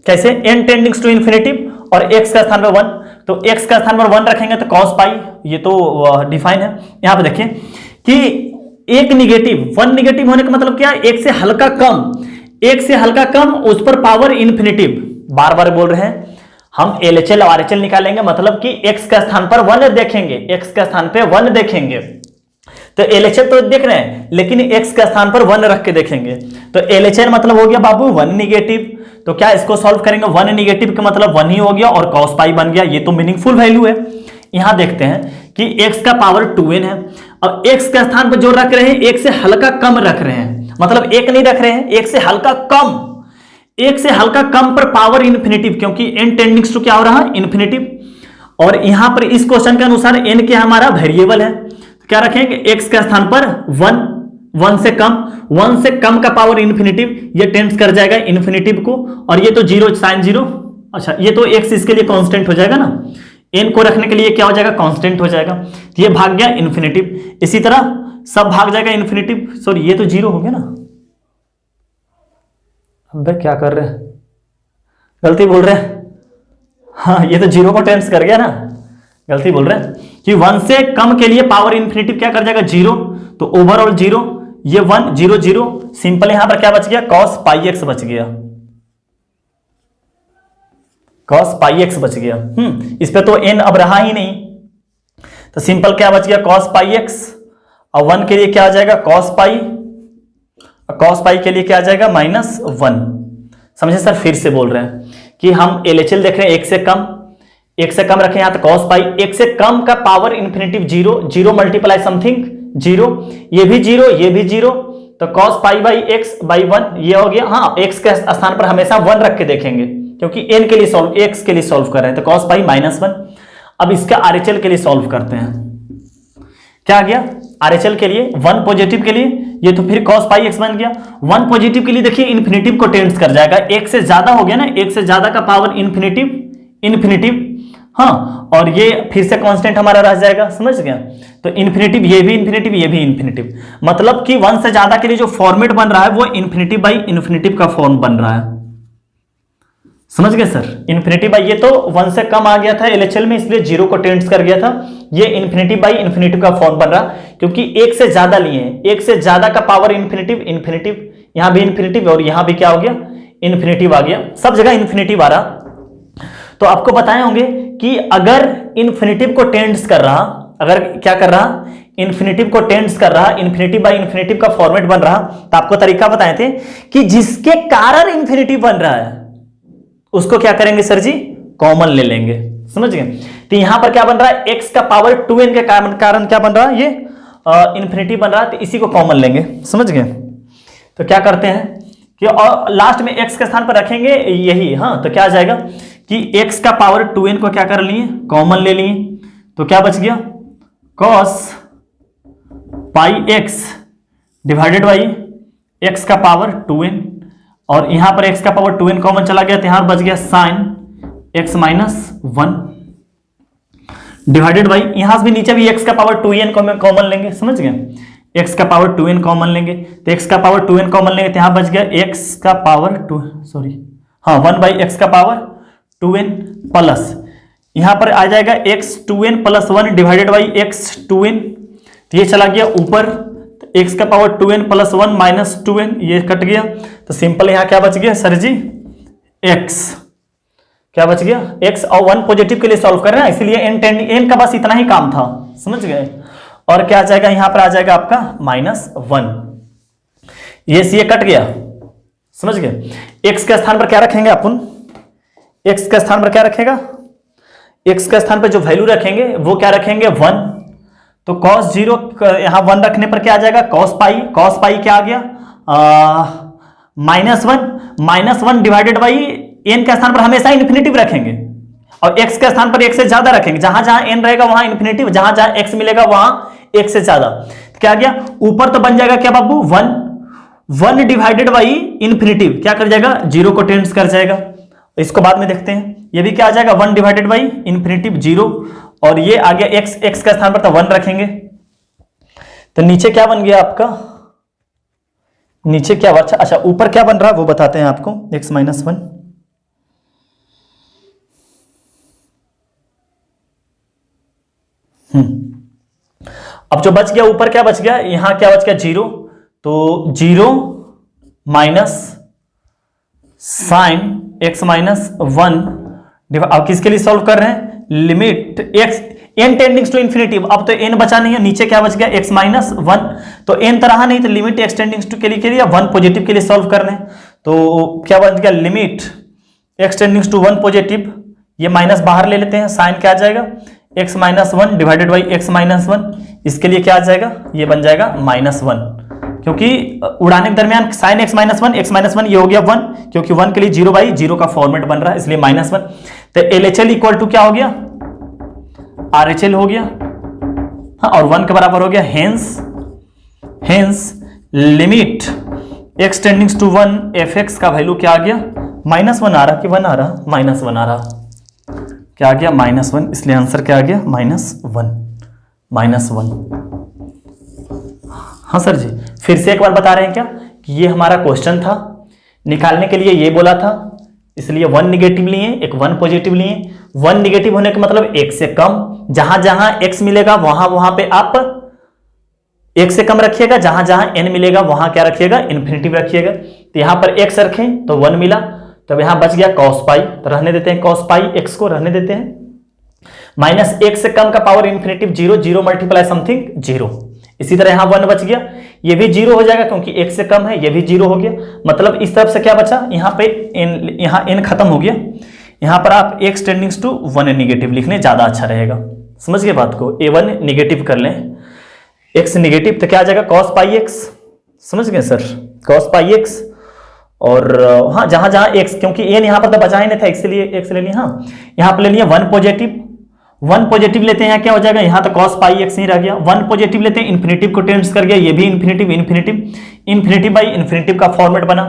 कैसे, n टेंडिंग्स टू इन्फिनिटिव और x का स्थान पर 1, तो x का स्थान पर 1 रखेंगे तो cos पाई, ये तो डिफाइन है। यहां पे देखिए कि एक निगेटिव, 1 निगेटिव होने का मतलब क्या है, एक से हल्का कम, एक से हल्का कम, उस पर पावर इन्फिनिटिव। बार बार बोल रहे हैं हम LHL और RHL निकालेंगे, मतलब कि x का स्थान पर 1 देखेंगे, x का स्थान पे 1 देखेंगे। तो LHL तो देख रहे हैं, लेकिन x का स्थान पर 1 रख के देखेंगे। तो LHL मतलब हो गया बाबू 1 निगेटिव, तो क्या इसको सॉल्व करेंगे, 1 निगेटिव का मतलब 1 ही हो गया और cos पाई बन गया, ये तो मीनिंगफुल वैल्यू है। यहां देखते हैं कि x का पावर 2n है, अब x का स्थान पर जो रख रहे हैं, एक से हल्का कम रख रहे हैं, मतलब एक नहीं रख रहे हैं, एक से हल्का कम, एक से हल्का कम पर पावर इन्फिनिटिव, क्योंकि n टेंडिंग्स टू क्या हो रहा है, इन्फिनिटिव। और यहां पर इस क्वेश्चन के अनुसार n क्या हमारा वेरिएबल है, तो क्या रखेंगे, x के स्थान पर 1 से कम, 1 से कम का पावर इन्फिनिटिव, ये टेंड्स कर जाएगा इन्फिनिटिव को, और ये तो 0 साइन 0। अच्छा ये तो x इसके लिए कांस्टेंट हो जाएगा ना, n को रखने के लिए क्या हो जाएगा, कांस्टेंट हो जाएगा, तो ये भाग गया इन्फिनिटिव। इसी तरह सब भाग जाएगा इन्फिनिटिव, सॉरी ये तो 0 हो गया ना, अबे क्या कर रहे हैं, गलती बोल रहे हैं, हाँ ये तो 0 को टेंस कर गया ना, गलती बोल रहे हैं कि 1 से कम के लिए पावर इन्फिनिटिव क्या कर जाएगा, 0, तो ओवरऑल 0, ये 1 0 0, सिंपल यहां पर क्या बच गया, cos पाई x बच गया, cos पाई x बच गया। इस पे तो n अब रहा ही नहीं, तो सिंपल क्या बच गया, cos पाई x, और 1 के लिए क्या आ जाएगा, cos पाई, cos पाई के लिए क्या आ जाएगा, -1। समझे सर? फिर से बोल रहे हैं कि हम LHL देख रहे हैं, 1 से कम, 1 से कम रखें यहां तो cos पाई, 1 से कम का पावर इन्फिनिटिव 0, 0 मल्टीप्लाई समथिंग 0, ये भी 0, ये भी 0, तो cos pi by x by 1 ये हो गया। हाँ x के स्थान पर हमेशा 1 रख के देखेंगे, क्योंकि n के लिए सॉल्व, x के लिए सॉल्व कर रहे हैं, तो cos पाई -1। अब इसका RHL के लिए सॉल्व करते हैं, क्या आ गया, RHL के लिए 1 पॉजिटिव के लिए, ये तो फिर cos पाई x बन गया। 1 पॉजिटिव के लिए देखिए इन्फिनिटिव को टेंड्स कर जाएगा, 1 से ज्यादा हो गया ना, 1 से ज्यादा का पावर इन्फिनिटिव, हाँ, और ये फिर से कांस्टेंट हमारा रह जाएगा। समझ गया? तो इन्फिनिटिव, ये भी इन्फिनिटिव, ये भी इन्फिनिटिव, मतलब कि 1 से ज्यादा के लिए जो फॉर्मेट बन रहा है वो इन्फिनिटिव बाई इन्फिनिटिव का फॉर्म बन रहा है। समझ गए सर? इन्फिनिटिव बाई, ये तो 1 से कम आ गया था LHL में, इसलिए 0 को टेंड्स कर गया था, ये इन्फिनिटिव बाई इन्फिनिटिव का फॉर्म बन रहा, क्योंकि 1 से ज्यादा लिए हैं, 1 से ज्यादा का पावर इन्फिनिटिव, यहां भी इन्फिनिटिव और यहां भी क्या हो गया, इन्फिनिटिव आ गया, सब जगह इन्फिनिटिव आ रहा। तो आपको बताए होंगे कि अगर इन्फिनिटिव को टेंड्स कर रहा, अगर क्या कर रहा, इन्फिनेटिव को टेंड्स कर रहा, इन्फिनेटिव बाई इन्फिनेटिव का फॉर्मेट बन रहा, तो आपको तरीका बताए थे कि जिसके कारण इन्फिनेटिव बन रहा है उसको क्या करेंगे सर जी, कॉमन ले लेंगे। समझ गए? तो यहां पर क्या बन रहा है, x का पावर 2n के कारण क्या बन रहा है, ये इन्फिनेटिव बन रहा है, तो इसी को कॉमन लेंगे। समझ गए? तो क्या करते हैं कि और लास्ट में x के स्थान पर रखेंगे यही, हाँ, तो क्या आ जाएगा कि x का पावर 2n को क्या कर लिए, कॉमन ले लिए, तो क्या बच गया, cos pi x divided by x का पावर 2n, और यहां पर x का पावर 2n कॉमन चला गया, तो यहां बच गया sine x minus 1 divided by, यहां से भी नीचे भी x का पावर 2n कॉमन लेंगे। समझ गए? x का पावर 2n कॉमन लेंगे, तो x का पावर 2n कॉमन लेंगे, तो यहां बच गया x का पावर 1 बाई x का पावर 2n प्लस, यहां पर आ जाएगा x 2n plus 1 divided by x 2n, तो ये चला गया ऊपर, तो x का power 2n plus 1 minus 2n, ये कट गया, तो सिंपल यहां क्या बच गया सर जी, x क्या बच गया, x, और 1 पॉजिटिव के लिए सॉल्व कर रहे हैं, इसलिए n का बस इतना ही काम था। समझ गए? और क्या आ जाएगा, यहां पर आ जाएगा आपका -1, ये कट गया। समझ गए? x के स्थान पर क्या रखेंगे अपन, x के स्थान पर क्या रखेगा, x के स्थान पर जो वैल्यू रखेंगे वो क्या रखेंगे, 1, तो cos 0 यहां 1 रखने पर क्या आ जाएगा, cos पाई क्या आ गया, -1 डिवाइडेड बाई n के स्थान पर हमेशा इन्फिनेटिव रखेंगे, और x के स्थान पर 1 से ज्यादा रखेंगे, जहां जहां n रहेगा वहां इन्फिनेटिव, जहां जहां x मिलेगा वहां 1 से ज्यादा, तो क्या आ गया ऊपर, तो बन जाएगा क्या बाबू, 1 डिवाइडेड बाई इन्फिनेटिव क्या कर जाएगा, 0 को टेंड्स कर जाएगा, इसको बाद में देखते हैं। ये भी क्या आ जाएगा, 1 डिवाइडेड बाई इन्फिनेटिव 0, और ये आ गया x का स्थान पर तो 1 रखेंगे, तो नीचे क्या बन गया आपका, नीचे क्या बचा, अच्छा ऊपर क्या बन रहा है वो बताते हैं आपको, x माइनस 1, अब जो बच गया ऊपर क्या बच गया, यहां क्या बच गया 0, तो 0 माइनस साइन x माइनस 1, अब किसके लिए सॉल्व कर रहे हैं, limit x n tendings to infinity, अब तो n बचा नहीं है, नीचे क्या बच गया x माइनस 1, तो n तो रहा नहीं, तो लिमिट x टेंडिंग्स टू के लिए 1 पॉजिटिव के लिए सॉल्व कर रहे हैं, तो क्या बच गया, limit x tendings to 1 positive, ये माइनस बाहर ले लेते हैं, साइन क्या आ जाएगा, x minus 1 divided by x minus 1, इसके लिए क्या आ जाएगा, ये बन जाएगा -1, क्योंकि उड़ाने के दरमियान साइन x माइनस 1 ये हो गया 1, क्योंकि 1 के लिए 0 बाई 0 का फॉर्मेट बन रहा है, इसलिए -1, तो LHL इक्वल टू क्या हो गया, RHL हो गया, हाँ, और 1 के बराबर हो गया, hence limit x tendings to 1 fx का वैल्यू क्या आ गया, -1 आ रहा कि 1 आ रहा, -1 आ रहा, क्या आ गया, -1, इसलिए आंसर क्या आ गया, -1। हाँ सर जी, फिर से एक बार बता रहे हैं क्या कि ये हमारा क्वेश्चन था, निकालने के लिए ये बोला था, इसलिए 1 निगेटिव लिए, एक 1 पॉजिटिव लिए, 1 निगेटिव होने का मतलब 1 से कम, जहां जहां x मिलेगा वहां वहां पे आप 1 से कम रखिएगा, जहां जहां n मिलेगा वहां क्या रखिएगा, इन्फिनिटिव रखिएगा, तो यहां पर x रखें तो 1 मिला, तो यहां बच गया cos पाई, तो रहने देते हैं cos पाई x को रहने देते हैं, -1 से कम का पावर इन्फिनिटिव 0 मल्टीप्लाई समथिंग 0, इसी तरह यहां 1 बच गया, ये भी 0 हो जाएगा क्योंकि 1 से कम है, ये भी 0 हो गया, मतलब इस तरफ से क्या बचा, यहाँ पे यहाँ n खत्म हो गया, यहाँ पर आप x टेंडिंग्स टू 1 निगेटिव लिखने ज्यादा अच्छा रहेगा। समझ गए बात को, a1 निगेटिव कर लें, x निगेटिव, तो क्या आ जाएगा cos पाई x, समझ गए सर, cos पाई x, और हाँ जहां जहां x, क्योंकि n यहाँ पर तो बचा ही नहीं था, इसलिए x ले लिया, हाँ यहाँ पर ले लिया 1 पॉजिटिव लेते हैं, क्या हो जाएगा, यहाँ तो cos पाई x ही रह गया, 1 पॉजिटिव लेते हैं, इन्फिनिटिव को टेंड्स कर गया, ये भी इन्फिनिटिव बाई इन्फिनिटिव का फॉर्मेट बना,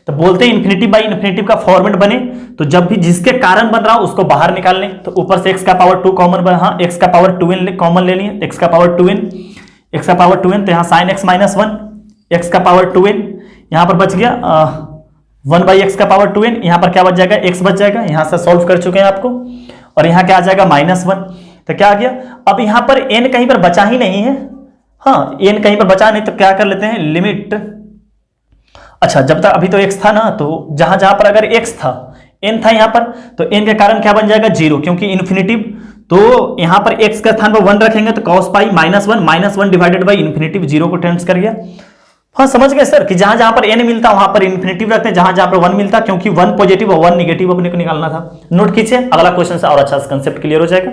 तो बोलते हैं इन्फिनिटिव बाई इन्फिनिटिव का फॉर्मेट बने तो जब भी जिसके कारण बन रहा हो उसको बाहर निकाल लें, तो ऊपर से x का पावर 2 कॉमन बना, हाँ x का पावर 2n कॉमन ले लिए, x का पावर 2n, तो यहाँ साइन x माइनस 1, x का पावर 2n, यहाँ पर बच गया 1 बाई x का पावर 2n, यहाँ पर क्या बच जाएगा, x बच जाएगा, यहाँ से सॉल्व कर चुके हैं आपको, और यहाँ क्या आ जाएगा -1, तो क्या आ गया, अब यहाँ पर n कहीं पर बचा ही नहीं है, हाँ n कहीं पर बचा नहीं, तो क्या कर लेते हैं, लिमिट, अच्छा जब तक अभी तो x था ना, तो जहां जहां पर अगर x था, n था यहाँ पर, तो n के कारण क्या बन जाएगा 0, क्योंकि इन्फिनिटिव, तो यहां पर x के स्थान पर 1 रखेंगे तो cos pi -1 divided by infinitive 0 को टेंस कर गया। हाँ समझ गए सर कि जहां जहां पर n मिलता वहां पर इन्फिनिटिव रखते हैं, जहां जहां पर 1 मिलता क्योंकि 1 पॉजिटिव और 1 निगेटिव अपने को निकालना था। नोट कीजिए, अगला क्वेश्चन से और अच्छा से कंसेप्ट क्लियर हो जाएगा।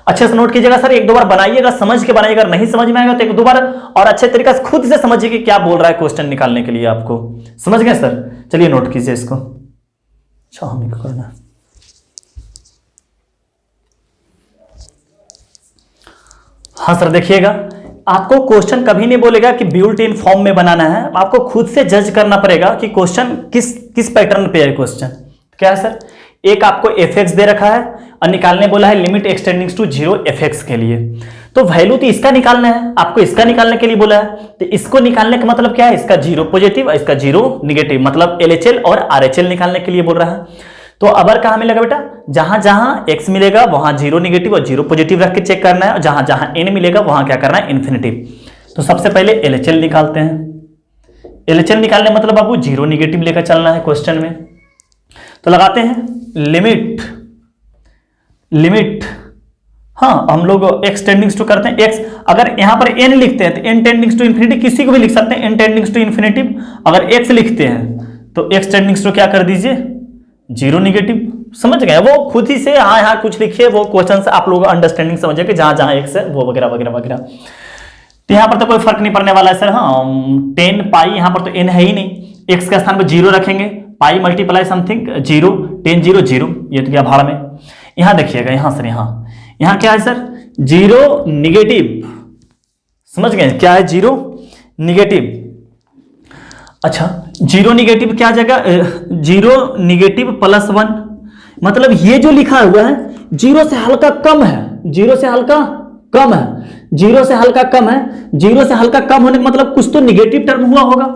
अच्छे से नोट कीजिएगा सर, एक दो बार बनाइएगा, समझ के बनाइएगा, नहीं समझ में आएगा तो एक दो बार और अच्छे तरीके से खुद से समझिए कि क्या बोल रहा है क्वेश्चन निकालने के लिए आपको। समझ गए सर? चलिए नोट कीजिए इसको। अच्छा हमें करना है, हाँ सर देखिएगा, आपको क्वेश्चन कभी नहीं बोलेगा कि बिल्ट इन फॉर्म में बनाना है, आपको खुद से जज करना पड़ेगा कि क्वेश्चन किस पैटर्न पे है क्वेश्चन। क्या है सर? एक आपको fx दे रखा है और निकालने बोला है लिमिट एक्सटेंडिंग टू 0 fx के लिए, तो वैल्यू तो इसका निकालना है, आपको इसका निकालने के लिए बोला है। तो इसको निकालने का मतलब क्या है? इसका 0 पॉजिटिव और इसका 0 निगेटिव, मतलब LHL और RHL निकालने के लिए बोल रहा है। तो अबर कहां मिलेगा बेटा? जहां जहां x मिलेगा वहां 0 निगेटिव और 0 पॉजिटिव रख के चेक करना है, और जहां जहां n मिलेगा वहां क्या करना है? इन्फिनिटिव। तो सबसे पहले LHL निकालते हैं। LHL निकालने मतलब बाबू 0 निगेटिव लेकर चलना है क्वेश्चन में। तो लगाते हैं लिमिट, हाँ हम लोग x टेंडिंग्स टू करते हैं x, अगर यहां पर n लिखते हैं तो n टेंडिंग्स टू इन्फिनिटी, किसी को भी लिख सकते हैं n टेंडिंग्स टू इन्फिनिटिव। अगर x लिखते हैं तो x टेंडिंग्स टू क्या कर दीजिए? 0 निगेटिव। समझ गए? वो खुद ही से हाँ यहाँ कुछ लिखिए, वो क्वेश्चन से आप लोग अंडरस्टैंडिंग समझिए कि जहां जहां x है वो वगैरह वगैरह वगैरह। तो यहाँ पर तो कोई फर्क नहीं पड़ने वाला है सर। हाँ 10 पाई, यहाँ पर तो n है ही नहीं, x के स्थान पर 0 रखेंगे, पाई मल्टीप्लाई समथिंग 0, 10 0 0, ये तो क्या भाड़ में। यहां देखिएगा, यहां सर यहां क्या है सर? 0 निगेटिव। समझ गए क्या है? 0 निगेटिव। अच्छा 0 निगेटिव क्या जगह? 0 निगेटिव +1, मतलब ये जो लिखा हुआ है 0 से हल्का कम है, 0 से हल्का कम है, 0 से हल्का कम है। 0 से हल्का कम होने का मतलब कुछ तो निगेटिव टर्म हुआ होगा।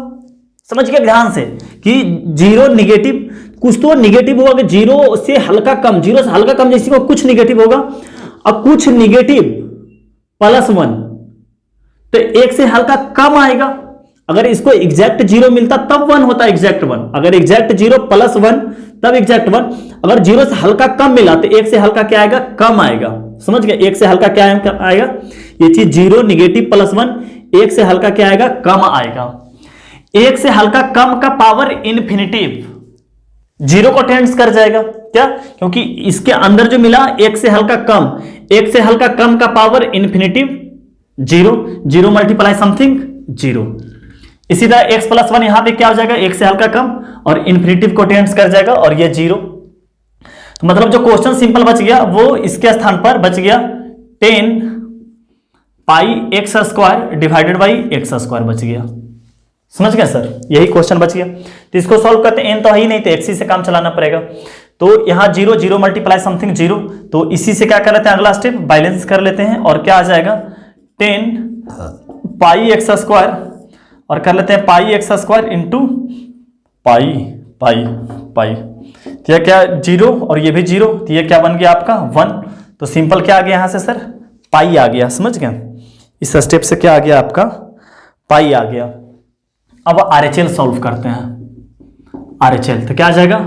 समझ गए ध्यान से कि 0 निगेटिव, कुछ तो निगेटिव होगा कि 0 से हल्का कम, 0 से हल्का कम जैसे कुछ निगेटिव होगा, और कुछ निगेटिव +1 तो 1 से हल्का कम आएगा। अगर इसको एग्जैक्ट 0 मिलता तब 1 होता, एग्जैक्ट 1। अगर एग्जैक्ट 0 +1 तब एग्जैक्ट 1। अगर 0 से हल्का कम मिला तो 1 से हल्का क्या आएगा? कम आएगा। समझ गए? 1 से हल्का क्या आएगा? ये चीज 0 निगेटिव +1, 1 से हल्का क्या आएगा? कम आएगा। 1 से हल्का कम का पावर इन्फिनिटिव 0 को टेंस कर जाएगा। क्या? क्योंकि इसके अंदर जो मिला 1 से हल्का कम, 1 से हल्का कम का पावर इन्फिनिटिव 0, 0 मल्टीप्लाई समथिंग 0। इसी तरह x +1 यहां पे क्या हो जाएगा? 1 से हल्का कम और इन्फिनिटिव को टेंस कर जाएगा, और ये 0। तो मतलब जो क्वेश्चन सिंपल बच गया वो इसके स्थान पर बच गया 10 पाई x² डिवाइडेड बाई x² बच गया। समझ गए सर? यही क्वेश्चन बच गया। तो इसको सॉल्व करते हैं, n तो है ही नहीं तो x से काम चलाना पड़ेगा। तो यहां 0 0 मल्टीप्लाई समथिंग 0, तो इसी से क्या कर लेते हैं? अगला स्टेप बैलेंस कर लेते हैं, और क्या आ जाएगा? 10 पाई x² और कर लेते हैं पाई x² इंटू पाई। तो यह क्या? 0 और ये भी 0, तो ये क्या बन गया आपका? 1। तो सिंपल क्या आ गया यहां से सर? पाई आ गया। समझ गए? इस स्टेप से क्या आ गया आपका? पाई आ गया। अब RHL सॉल्व करते हैं। RHL तो क्या आ जाएगा?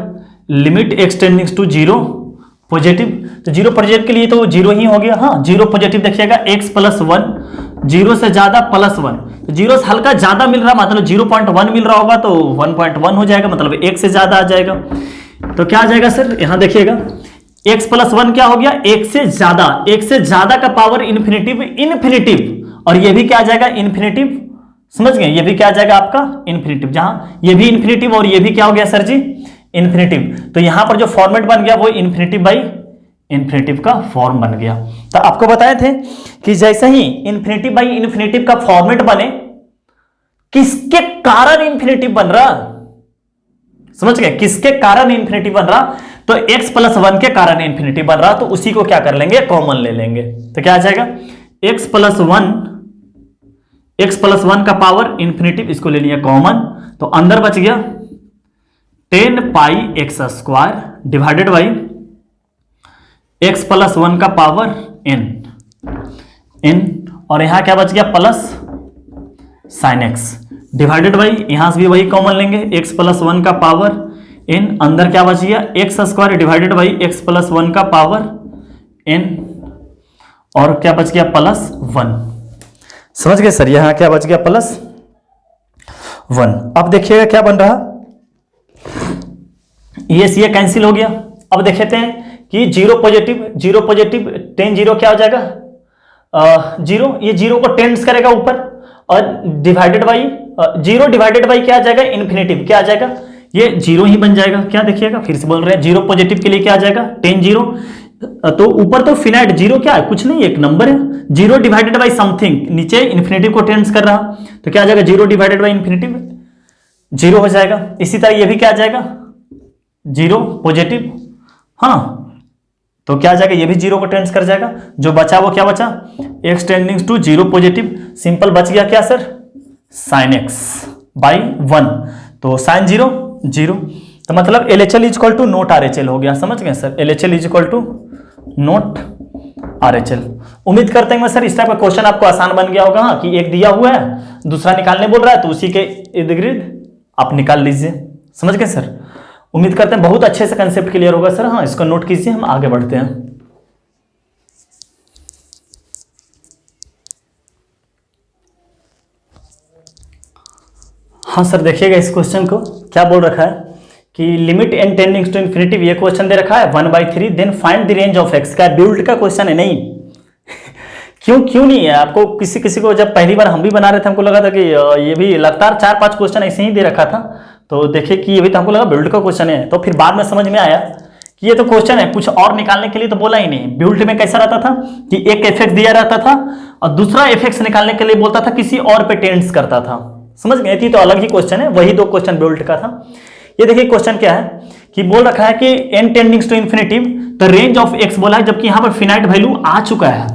लिमिट एक्सटेंडिंग टू 0 पॉजिटिव, तो 0 पॉजिटिव के लिए तो 0 ही हो गया। हाँ 0 पॉजिटिव देखिएगा, x +1, 0 से ज्यादा +1, तो 0 से हल्का ज्यादा मिल रहा, मतलब 0.1 मिल रहा होगा तो 1.1 हो जाएगा, मतलब 1 से ज्यादा आ जाएगा। तो क्या आ जाएगा सर? यहां देखिएगा x +1 क्या हो गया? 1 से ज्यादा, 1 से ज्यादा का पावर इन्फिनिटिव, और ये भी क्या आ जाएगा? इन्फिनिटिव। समझ गए? ये भी क्या आ जाएगा आपका? इन्फिनिटिव। जहां ये भी इन्फिनिटिव और ये भी क्या हो गया सर जी? इन्फिनिटिव। तो यहां पर जो फॉर्मेट बन गया वो इन्फिनिटिव बाई इन्फिनिटिव का फॉर्म बन गया। तो आपको बताए थे कि जैसे ही इन्फिनिटिव बाई इन्फिनिटिव का फॉर्मेट बने, किसके कारण इन्फिनिटिव बन रहा? समझ गए? किसके कारण इन्फिनिटिव बन रहा? तो x +1 के कारण इन्फिनिटिव बन रहा, तो उसी को क्या कर लेंगे? कॉमन ले लेंगे। तो क्या आ जाएगा? x +1 का पावर इन्फिनिटिव, इसको ले लिया कॉमन, तो अंदर बच गया 10 पाई x² डिवाइडेड बाई x +1 का पावर n, और यहां क्या बच गया? Plus sign x divided by, यहां से भी वही कॉमन लेंगे, x +1 का पावर n, अंदर क्या बच गया? x² डिवाइडेड बाई x +1 का पावर n, और क्या बच गया +1। समझ गए सर, यहां क्या बच गया +1। अब देखिएगा क्या बन रहा, ये कैंसिल हो गया। अब देखते हैं कि 0 पॉजिटिव 10 0 क्या हो जाएगा 0, ये 0 को टेंस करेगा ऊपर, और डिवाइडेड बाई 0 डिवाइडेड बाई क्या आ जाएगा इन्फिनेटिव, क्या आ जाएगा ये 0 ही बन जाएगा। क्या देखिएगा, फिर से बोल रहे हैं 0 पॉजिटिव के लिए क्या आ जाएगा 10 0, तो ऊपर तो फिनाइट 0 क्या है, कुछ नहीं, एक नंबर है। 0 डिवाइडेड बाई समथिंग, नीचे इन्फिनेटिव को टेंस कर रहा, तो क्या आ जाएगा 0 डिवाइडेड बाई इन्फिनेटिव 0 हो जाएगा। इसी तरह ये भी क्या आ जाएगा 0 पॉजिटिव, हाँ, तो क्या आ जाएगा ये भी 0 को टेंस कर जाएगा। जो बचा वो क्या बचा, x tending to 0 positive, simple बच गया क्या सर sin x बाई 1, तो sin 0 0, तो मतलब LHL is equal to not RHL हो गया। समझ गए सर, LHL is equal to not RHL। उम्मीद करते हैं सर इस टाइप का क्वेश्चन आपको आसान बन गया होगा। हाँ, कि एक दिया हुआ है, दूसरा निकालने बोल रहा है, तो उसी के इर्द गिर्द आप निकाल लीजिए। समझ गए सर, उम्मीद करते हैं बहुत अच्छे से कंसेप्ट क्लियर होगा सर। हाँ, इसको नोट कीजिए, हम आगे बढ़ते हैं। हाँ सर, देखिएगा इस क्वेश्चन को क्या बोल रखा है कि limit n tending to infinity, ये क्वेश्चन दे रखा है 1/3, then find the range of x। क्या बिल्ड का क्वेश्चन है? नहीं क्यों नहीं है? आपको किसी को जब पहली बार हम भी बना रहे थे, हमको लगा था कि ये भी लगातार 4-5 क्वेश्चन ऐसे ही दे रखा था, तो देखिए कि ये भी तो हमको लगा बिल्ड का क्वेश्चन है, तो फिर बाद में समझ में आया कि ये तो क्वेश्चन है, कुछ और निकालने के लिए तो बोला ही नहीं। बिल्ड में कैसा रहता था कि एक एफ दिया रहता था और दूसरा एफ निकालने के लिए बोलता था किसी और पे टेंड्स करता था। समझ गए थी, तो अलग ही क्वेश्चन है, वही 2 क्वेश्चन बिल्ड का था। ये देखिए क्वेश्चन क्या है कि बोल रखा है कि n tendings to infinitive the range of x बोला है, जबकि यहां पर फिनाइट वैल्यू आ चुका है।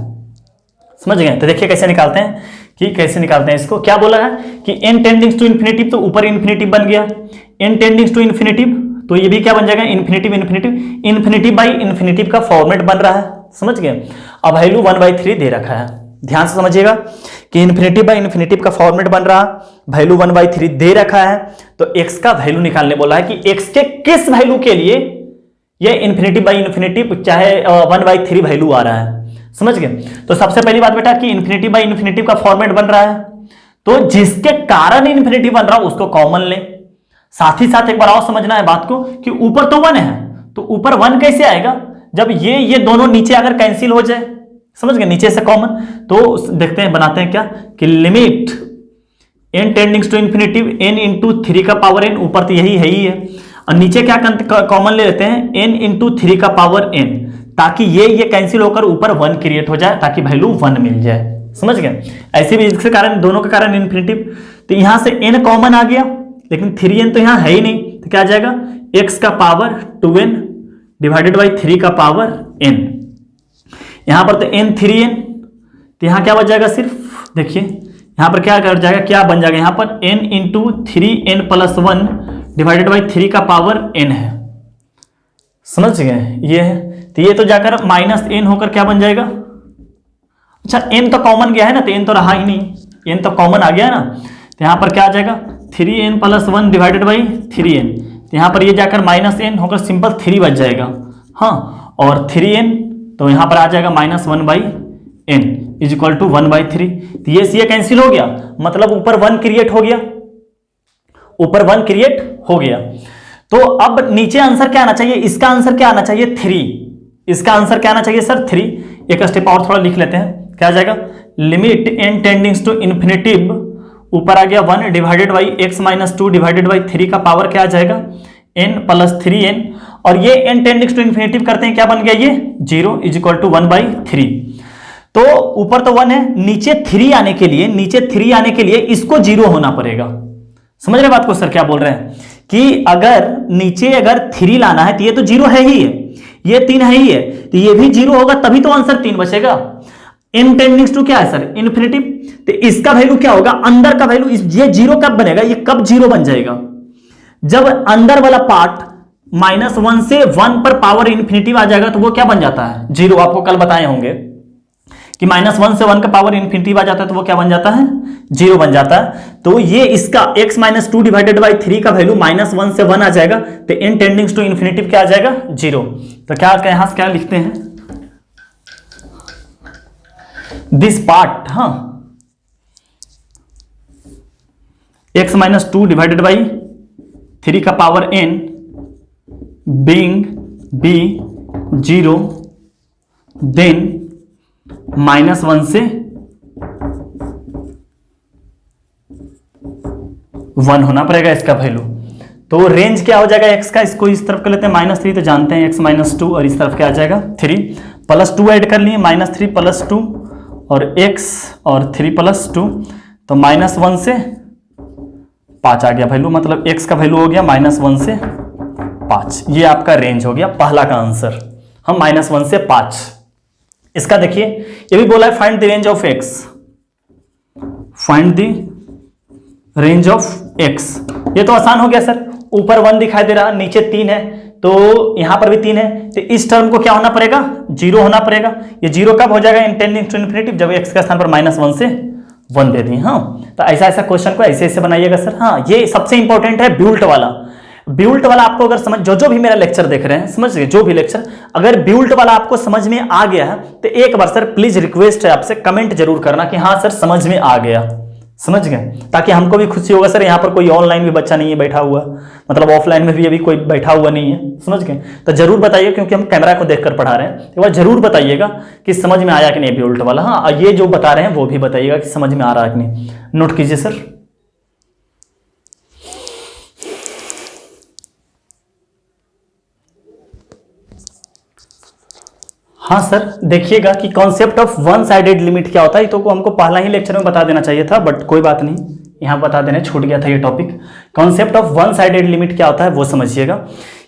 समझ गए, तो देखिए कैसे निकालते हैं इसको। क्या बोला है कि n टेंडिंग्स टू इन्फिनिटिव, तो ऊपर इन्फिनिटिव बन गया, n टेंडिंग्स टू इन्फिनिटिव, तो ये भी क्या बन जाएगा इन्फिनिटिव बाई इन्फिनिटिव का फॉर्मेट बन रहा है। समझ गए, अब वैल्यू 1/3 दे रखा है, ध्यान से समझिएगा कि इन्फिनिटिव बाई इन्फिनिटिव का फॉर्मेट बन रहा, वैल्यू 1/3 दे रखा है, तो x का वैल्यू निकालने बोला है कि x के किस वैल्यू के लिए ये इन्फिनिटिव बाई इन्फिनिटिव चाहे 1/3 वैल्यू आ रहा है। समझ गए, तो सबसे पहली बात बेटा कि इन्फिनिटिव बाई इन्फिनिटिव का फॉर्मेट बन रहा है, तो जिसके कारण इन्फिनिटिव बन रहा है उसको कॉमन ले। साथ ही साथ एक बार और समझना है बात को कि ऊपर तो 1 है, तो ऊपर 1 कैसे आएगा जब ये दोनों नीचे अगर कैंसिल हो जाए। समझ गए, नीचे से कॉमन, तो देखते हैं बनाते हैं क्या कि limit n tendings to infinitive n into 3 का पावर n, ऊपर तो यही है ही है, और नीचे क्या कॉमन ले लेते हैं n इंटू 3 का पावर n, ताकि ये कैंसिल होकर ऊपर 1 क्रिएट हो जाए, ताकि वैल्यू 1 मिल जाए। समझ गए, ऐसे भी इसके कारण दोनों के कारण इन्फिनिटिव, तो यहां से n कॉमन आ गया, लेकिन 3n तो यहां है ही नहीं, तो क्या आ जाएगा x का पावर 2n डिवाइडेड बाई 3 का पावर n। यहां पर तो n 3n, तो यहां क्या बच जाएगा, सिर्फ देखिए यहां पर क्या कर जाएगा, क्या बन जाएगा, यहां पर n into 3n plus 1 divided by 3 का पावर n है। समझ गए, ये है, तो ये तो जाकर -n होकर क्या बन जाएगा, अच्छा n तो कॉमन गया है ना, तो n तो रहा ही नहीं, n तो कॉमन आ गया है ना, तो यहां पर क्या आ जाएगा 3n plus 1 divided by 3n, तो यहां पर ये जाकर -n होकर सिंपल 3 बच जाएगा। हाँ, और 3n तो यहां पर आ जाएगा -1/n इज इक्वल टू 1/3, तो ये कैंसिल हो गया, मतलब ऊपर 1 क्रिएट हो गया, तो अब नीचे आंसर क्या आना चाहिए, इसका आंसर क्या आना चाहिए 3, इसका आंसर क्या आना चाहिए सर 3। एक स्टेप और थोड़ा लिख लेते हैं, क्या आ जाएगा limit n tendings to infinitive, ऊपर आ गया 1 divided by x - 2 divided by 3 का पावर क्या आ जाएगा n प्लस 3n, और ये n टेंडिंग्स टू इन्फिनिटिव करते हैं, क्या बन गया ये 0 इज इक्वल टू 1/3। तो ऊपर तो 1 है, नीचे 3 आने के लिए इसको 0 होना पड़ेगा। समझ रहे बात को सर, क्या बोल रहे हैं कि अगर नीचे 3 लाना है, तो ये तो 0 है ही है, ये 3 है ही है, तो ये भी 0 होगा, तभी तो आंसर 3 बचेगा। n टेंडिंग्स टू क्या है सर इन्फिनिटिव, तो इसका वैल्यू क्या होगा, अंदर का वैल्यू, ये 0 कब बनेगा, ये कब 0 बन जाएगा, जब अंदर वाला पार्ट -1 से 1 पर पावर इन्फिनिटिव आ जाएगा, तो वो क्या बन जाता है 0। आपको कल बताए होंगे कि -1 से 1 का पावर इन्फिनिटिव आ जाता है, तो वो क्या बन जाता है 0 बन जाता है। तो ये इसका x - 2 डिवाइडेड बाई 3 का वैल्यू -1 से 1 आ जाएगा, तो n टेंडिंग्स टू इन्फिनिटिव क्या आ जाएगा 0। तो क्या यहां से क्या लिखते हैं, दिस पार्ट, हाँ, x माइनस 2 डिवाइडेड बाई 3 का power n being b 0 then -1 से 1 होना पड़ेगा इसका वैल्यू। तो रेंज क्या हो जाएगा x का, इसको इस तरफ कर लेते हैं -3, तो जानते हैं x माइनस 2 और इस तरफ क्या आ जाएगा 3 प्लस 2 ऐड कर लिए, -3 प्लस 2 और x और 3 प्लस 2, तो -1 से 5 आ गया वैल्यू, मतलब x का वैल्यू हो गया -1 से 5। ये आपका रेंज हो गया पहला का आंसर, हम -1 से 5। इसका देखिए ये भी बोला है find the range of x, find the range of x। ये तो आसान हो गया सर, ऊपर 1 दिखाई दे रहा, नीचे 3 है, तो यहां पर भी 3 है, तो इस टर्म को क्या होना पड़ेगा 0 होना पड़ेगा। ये 0 कब हो जाएगा इन टेंडिंग टू इन्फिनिटी, जब x के स्थान पर -1 से 1 दे दी। हाँ, तो ऐसा ऐसा क्वेश्चन को ऐसे ऐसे बनाइएगा सर। हाँ, ये सबसे इंपॉर्टेंट है ब्यूल्ट वाला। ब्यूल्ट वाला आपको अगर समझ, जो भी मेरा लेक्चर देख रहे हैं समझ गए, जो भी लेक्चर अगर ब्यूल्ट वाला आपको समझ में आ गया है तो एक बार सर प्लीज रिक्वेस्ट है आपसे कमेंट जरूर करना कि हाँ सर समझ में आ गया, समझ गए, ताकि हमको भी खुशी होगा सर यहाँ पर कोई ऑनलाइन भी बच्चा नहीं है बैठा हुआ, मतलब ऑफलाइन में भी अभी कोई बैठा हुआ नहीं है, समझ गए। तो जरूर बताइए, क्योंकि हम कैमरा को देखकर पढ़ा रहे हैं, एक बार जरूर बताइएगा कि समझ में आया कि नहीं ब्यूल्ट वाला। हाँ, ये जो बता रहे हैं वो भी बताइएगा कि समझ में आ रहा है कि नहीं, नोट कीजिए सर। हाँ सर, देखिएगा कि concept of one sided limit क्या होता है, तो हमको पहला ही लेक्चर में बता देना चाहिए था, बट कोई बात नहीं, यहाँ बता देने छूट गया था ये topic. Concept of one sided limit क्या होता है वो समझिएगा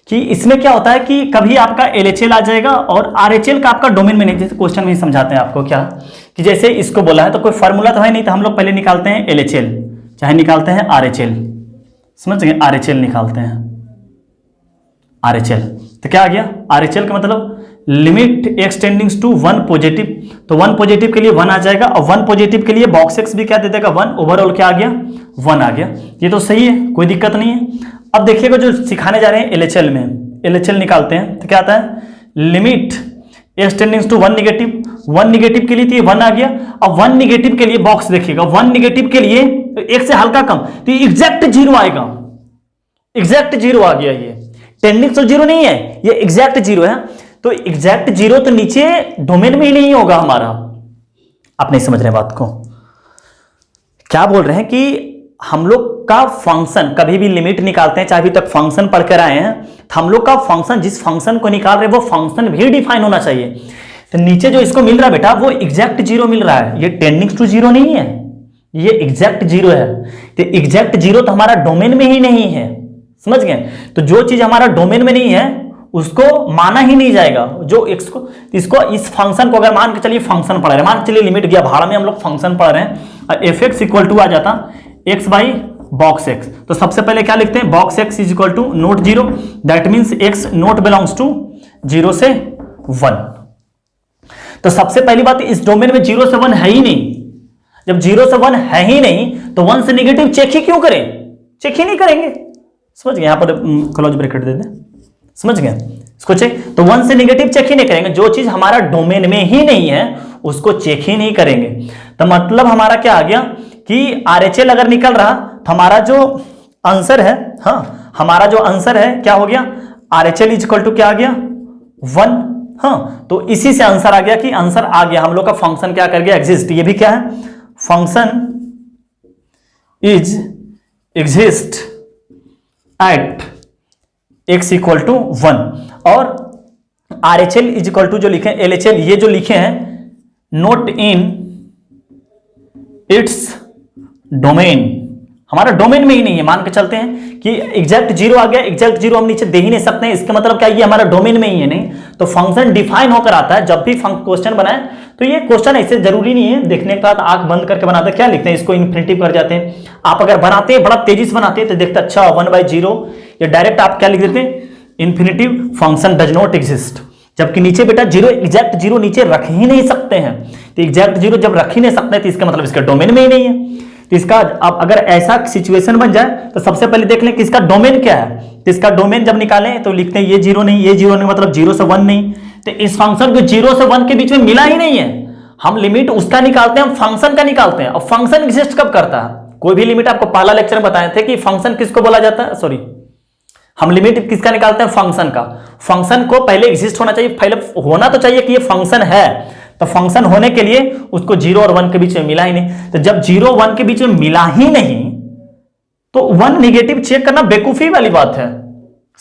कि इसमें क्या होता है कि कभी आपका LHL आ जाएगा और RHL का आपका डोमेन में नहीं, जैसे क्वेश्चन में ही समझाते हैं आपको क्या कि जैसे इसको बोला है तो कोई फार्मूला तो है नहीं, तो हम लोग पहले निकालते हैं LHL, चाहे निकालते हैं RHL, समझ गए, RHL निकालते हैं RHL, तो क्या आ गया RHL का मतलब लिमिट एक्सटेंडिंग्स टू 1 पॉजिटिव, तो 1 पॉजिटिव के लिए 1 आ जाएगा, और 1 पॉजिटिव के लिए बॉक्स एक्स भी क्या दे देगा 1, ओवरऑल क्या आ गया 1 आ गया। ये तो सही है, कोई दिक्कत नहीं है। अब देखिएगा जो सिखाने जा रहे हैं LHL में, LHL निकालते हैं तो क्या आता है लिमिट एक्सटेंडिंग्स टू 1 नेगेटिव, 1 नेगेटिव के लिए तो ये 1 आ गया, और 1 नेगेटिव के लिए बॉक्स देखिएगा 1 नेगेटिव के लिए तो 1 से हल्का कम, तो ये एग्जैक्ट 0 आएगा, एग्जैक्ट 0 आ गया, ये टेंडिंग तो 0 नहीं है, ये एग्जैक्ट 0 है, तो एग्जैक्ट 0 तो नीचे डोमेन में ही नहीं होगा हमारा। आप नहीं समझ रहे बात को, क्या बोल रहे हैं कि हम लोग का फंक्शन कभी भी लिमिट निकालते हैं, चाहे अभी तक फंक्शन पढ़ कर आए हैं, तो हम लोग का फंक्शन जिस फंक्शन को निकाल रहे हैं वो फंक्शन भी डिफाइन होना चाहिए। तो नीचे जो इसको मिल रहा है बेटा वो एग्जैक्ट 0 मिल रहा है, ये टेंडिंग टू 0 नहीं है, ये एग्जैक्ट 0 है। तो एग्जैक्ट 0 तो हमारा डोमेन में ही नहीं है, समझ गए। तो जो चीज हमारा डोमेन में नहीं है उसको माना ही नहीं जाएगा, जो इसको इस फंक्शन को अगर मान के चलिए फंक्शन पढ़ रहे हैं, मान के चलिए लिमिट गया भाड़ा में, हम लोग फंक्शन पढ़ रहे हैं और fx इक्वल टू आ जाता x बाई बॉक्स x, तो सबसे पहले क्या लिखते हैं box x is equal to not 0, that means x not belongs to 0 से 1। तो सबसे पहली बात इस डोमेन में 0 से 1 है ही नहीं, जब 0 से 1 है ही नहीं तो 1 से नेगेटिव चेक ही क्यों करें, चेक ही नहीं करेंगे, समझ गए। यहां पर क्लोज ब्रैकेट दे दें, समझ गए इसको चेक, तो 1 से नेगेटिव चेक ही नहीं करेंगे, जो चीज हमारा डोमेन में ही नहीं है उसको चेक ही नहीं करेंगे। तो मतलब हमारा क्या आ गया कि RHL अगर निकल रहा तो हमारा जो आंसर है, हाँ हमारा जो आंसर है क्या हो गया RHL इज इक्वल टू क्या आ गया 1। हाँ, तो इसी से आंसर आ गया कि आंसर आ गया, हम लोग का फंक्शन क्या कर गया एग्जिस्ट। ये भी क्या है function is exist at x equal to 1, और RHL इज इक्वल टू जो लिखे LHL, ये जो लिखे हैं नोट इन इट्स डोमेन, हमारा डोमेन में ही नहीं है, मान के चलते हैं कि एग्जैक्ट 0 आ गया, एग्जैक्ट 0 हम नीचे दे ही नहीं सकते हैं, इसका मतलब क्या ये हमारा डोमेन में ही है नहीं, तो फंक्शन डिफाइन होकर आता है। जब भी क्वेश्चन बनाए तो ये क्वेश्चन ऐसे जरूरी नहीं है देखने के बाद आंख बंद करके बनाते क्या लिखते हैं, इसको इन्फिनिटिव कर जाते हैं। आप अगर बनाते हैं बड़ा तेजी से बनाते हैं तो देखते अच्छा 1/0, या डायरेक्ट आप क्या लिख देते हैं infinitive function does not exist, जबकि नीचे बेटा 0 एग्जैक्ट 0 नीचे रख ही नहीं सकते हैं, तो एग्जैक्ट 0 जब रख ही नहीं सकते तो इसका मतलब इसका डोमेन में ही नहीं है। तो इसका अब अगर ऐसा सिचुएशन बन जाए तो सबसे पहले देख लें कि इसका डोमेन क्या है, तो इसका डोमेन जब निकालें तो लिखते हैं ये 0 नहीं, ये 0 नहीं, मतलब 0 से 1 नहीं, तो इस फंक्शन को 0 से 1 के बीच में मिला ही नहीं है, हम लिमिट उसका निकालते हैं, हम फंक्शन का निकालते हैं। और फंक्शन एग्जिस्ट कब करता है? कोई भी लिमिट, आपको पहला लेक्चर में बताए थे कि फंक्शन किसको बोला जाता है, सॉरी, हम लिमिट किसका निकालते हैं? फंक्शन का। फंक्शन को पहले एग्जिस्ट होना चाहिए, पहले होना तो चाहिए कि ये फंक्शन है। तो फंक्शन होने के लिए उसको 0 और 1 के बीच में मिला ही नहीं। तो जब 0 1 के बीच में मिला ही नहीं तो 1 निगेटिव चेक करना बेवकूफी वाली बात है,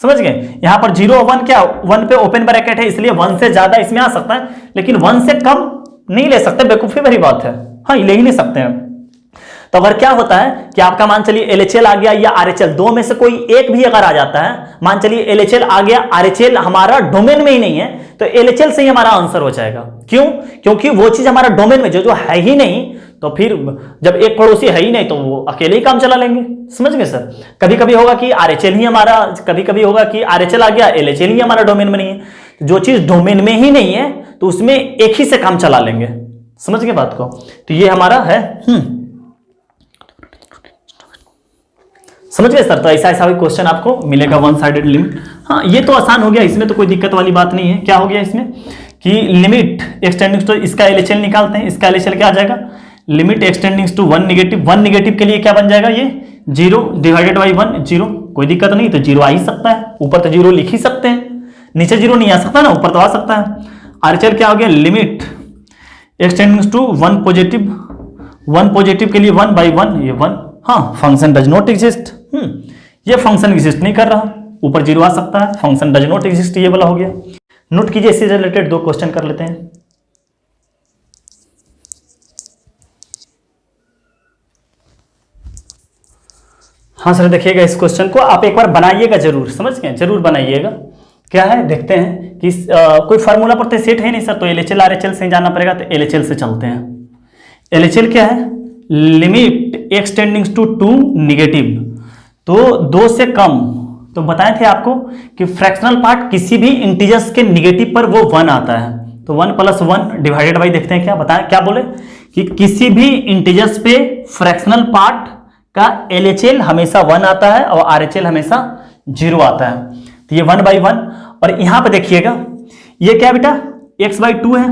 समझ गए? यहां पर 0 और 1 क्या, 1 पे ओपन ब्रैकेट है, इसलिए 1 से ज्यादा इसमें आ सकता है, लेकिन 1 से कम नहीं ले सकते, बेवकूफी वाली बात है। हाँ, ले ही नहीं सकते हैं। तो अगर क्या होता है कि आपका मान चलिए LHL आ गया या RHL, दो में से कोई एक भी अगर आ जाता है, मान चलिए LHL आ गया, RHL हमारा डोमेन में ही नहीं है, तो LHL से ही हमारा आंसर हो जाएगा। क्यों? क्योंकि वो चीज हमारा डोमेन में जो है ही नहीं, तो फिर जब एक पड़ोसी है ही नहीं तो वो अकेले ही काम चला लेंगे, समझ गए सर? कभी कभी होगा कि RHL ही हमारा, कभी कभी होगा कि RHL आ गया, LHL ही हमारा डोमेन में नहीं है। तो जो चीज डोमेन में ही नहीं है तो उसमें एक ही से काम चला लेंगे, समझ गए बात को? तो ये हमारा है, समझ गए सर? तो ऐसा ऐसा क्वेश्चन आपको मिलेगा, वन साइडेड लिमिट। हाँ, ये तो आसान हो गया, इसमें तो कोई दिक्कत वाली बात नहीं है। क्या हो गया इसमें कि लिमिट एक्सटेंडिंग टू, इसका LHL निकालते हैं, इसका LHL क्या आ जाएगा? Limit extending to 1 negative, 1 negative के लिए क्या बन जाएगा? ये 0 डिवाइडेड बाई 1, 0, कोई दिक्कत नहीं, तो 0 आ ही सकता है, ऊपर तो 0 लिख ही सकते हैं, नीचे 0 नहीं आ सकता ना, ऊपर तो आ सकता है। RHL क्या हो गया? Limit extending to 1 positive, 1 positive के लिए 1 बाई 1, ये 1। हाँ, फंक्शन डज नॉट एग्जिस्ट, ये फंक्शन एग्जिस्ट नहीं कर रहा, ऊपर 0 आ सकता है, फंक्शन डज नॉट एग्जिस्ट, ये वाला हो गया। नोट कीजिए, इससे रिलेटेड 2 क्वेश्चन कर लेते हैं। हाँ सर, देखिएगा इस क्वेश्चन को आप एक बार बनाइएगा जरूर, समझ गए? जरूर बनाइएगा। क्या है देखते हैं कि कोई फार्मूला पर तो सेट है नहीं सर, तो LHL RHL से जाना पड़ेगा, तो LHL से चलते हैं। LHL क्या है? लिमिट एक्सटेंडिंग टू 2 निगेटिव, तो 2 से कम, तो बताए थे आपको कि फ्रैक्शनल पार्ट किसी भी इंटीजर्स के निगेटिव पर वो 1 आता है, तो 1 + 1 डिवाइडेड बाई, देखते हैं क्या बताएं, क्या बोले कि किसी भी इंटीजर्स पे फ्रैक्शनल पार्ट का LHL हमेशा 1 आता है और RHL हमेशा 0 आता है। तो ये 1/1, और यहां पे देखिएगा ये क्या बेटा? x/2 है,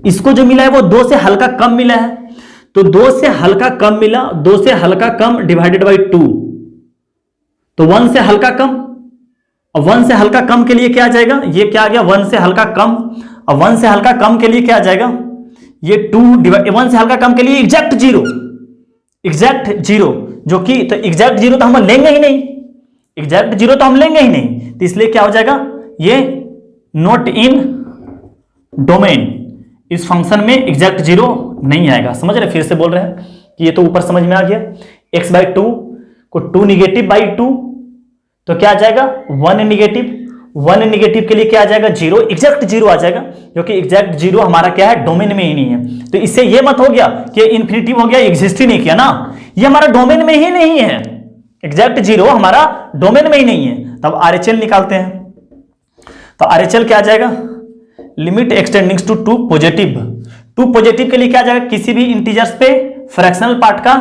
इसको जो मिला है वो 2 से हल्का कम मिला है, तो 2 से हल्का कम मिला, 2 से हल्का कम डिवाइडेड बाई 2, तो 1 से हल्का कम, और 1 से हल्का कम के लिए क्या आ जाएगा? ये क्या आ गया? 1 से हल्का कम, और 1 से हल्का कम के लिए क्या आ जाएगा? ये 1 से हल्का कम के लिए एग्जैक्ट 0, एग्जैक्ट 0, जो कि तो एग्जैक्ट 0 तो हम लेंगे ही नहीं, एग्जैक्ट 0 तो हम लेंगे ही नहीं, तो इसलिए क्या हो जाएगा? ये नॉट इन डोमेन, इस फंक्शन में एग्जैक्ट 0 नहीं आएगा, समझ रहे? फिर से बोल रहे हैं कि ये तो ऊपर समझ में आ गया। x/2 को 2 निगेटिव बाई 2, तो क्या आ जाएगा? 1 निगेटिव, 1 निगेटिव के लिए क्या आ जाएगा? 0, एग्जैक्ट 0 आ जाएगा, क्योंकि एग्जैक्ट 0 हमारा क्या है? डोमेन में ही नहीं है। तो इससे ये मत हो गया कि इन्फिनिटिव हो गया, एग्जिस्ट ही नहीं किया ना, ये हमारा डोमेन में ही नहीं है, एग्जैक्ट 0 हमारा डोमेन में ही नहीं है। तब RHL निकालते हैं, तो RHL क्या आ जाएगा? Limit extending to 2 positive, 2 positive के लिए क्या आ जाएगा? किसी भी इंटीजर्स पे फ्रैक्शनल पार्ट का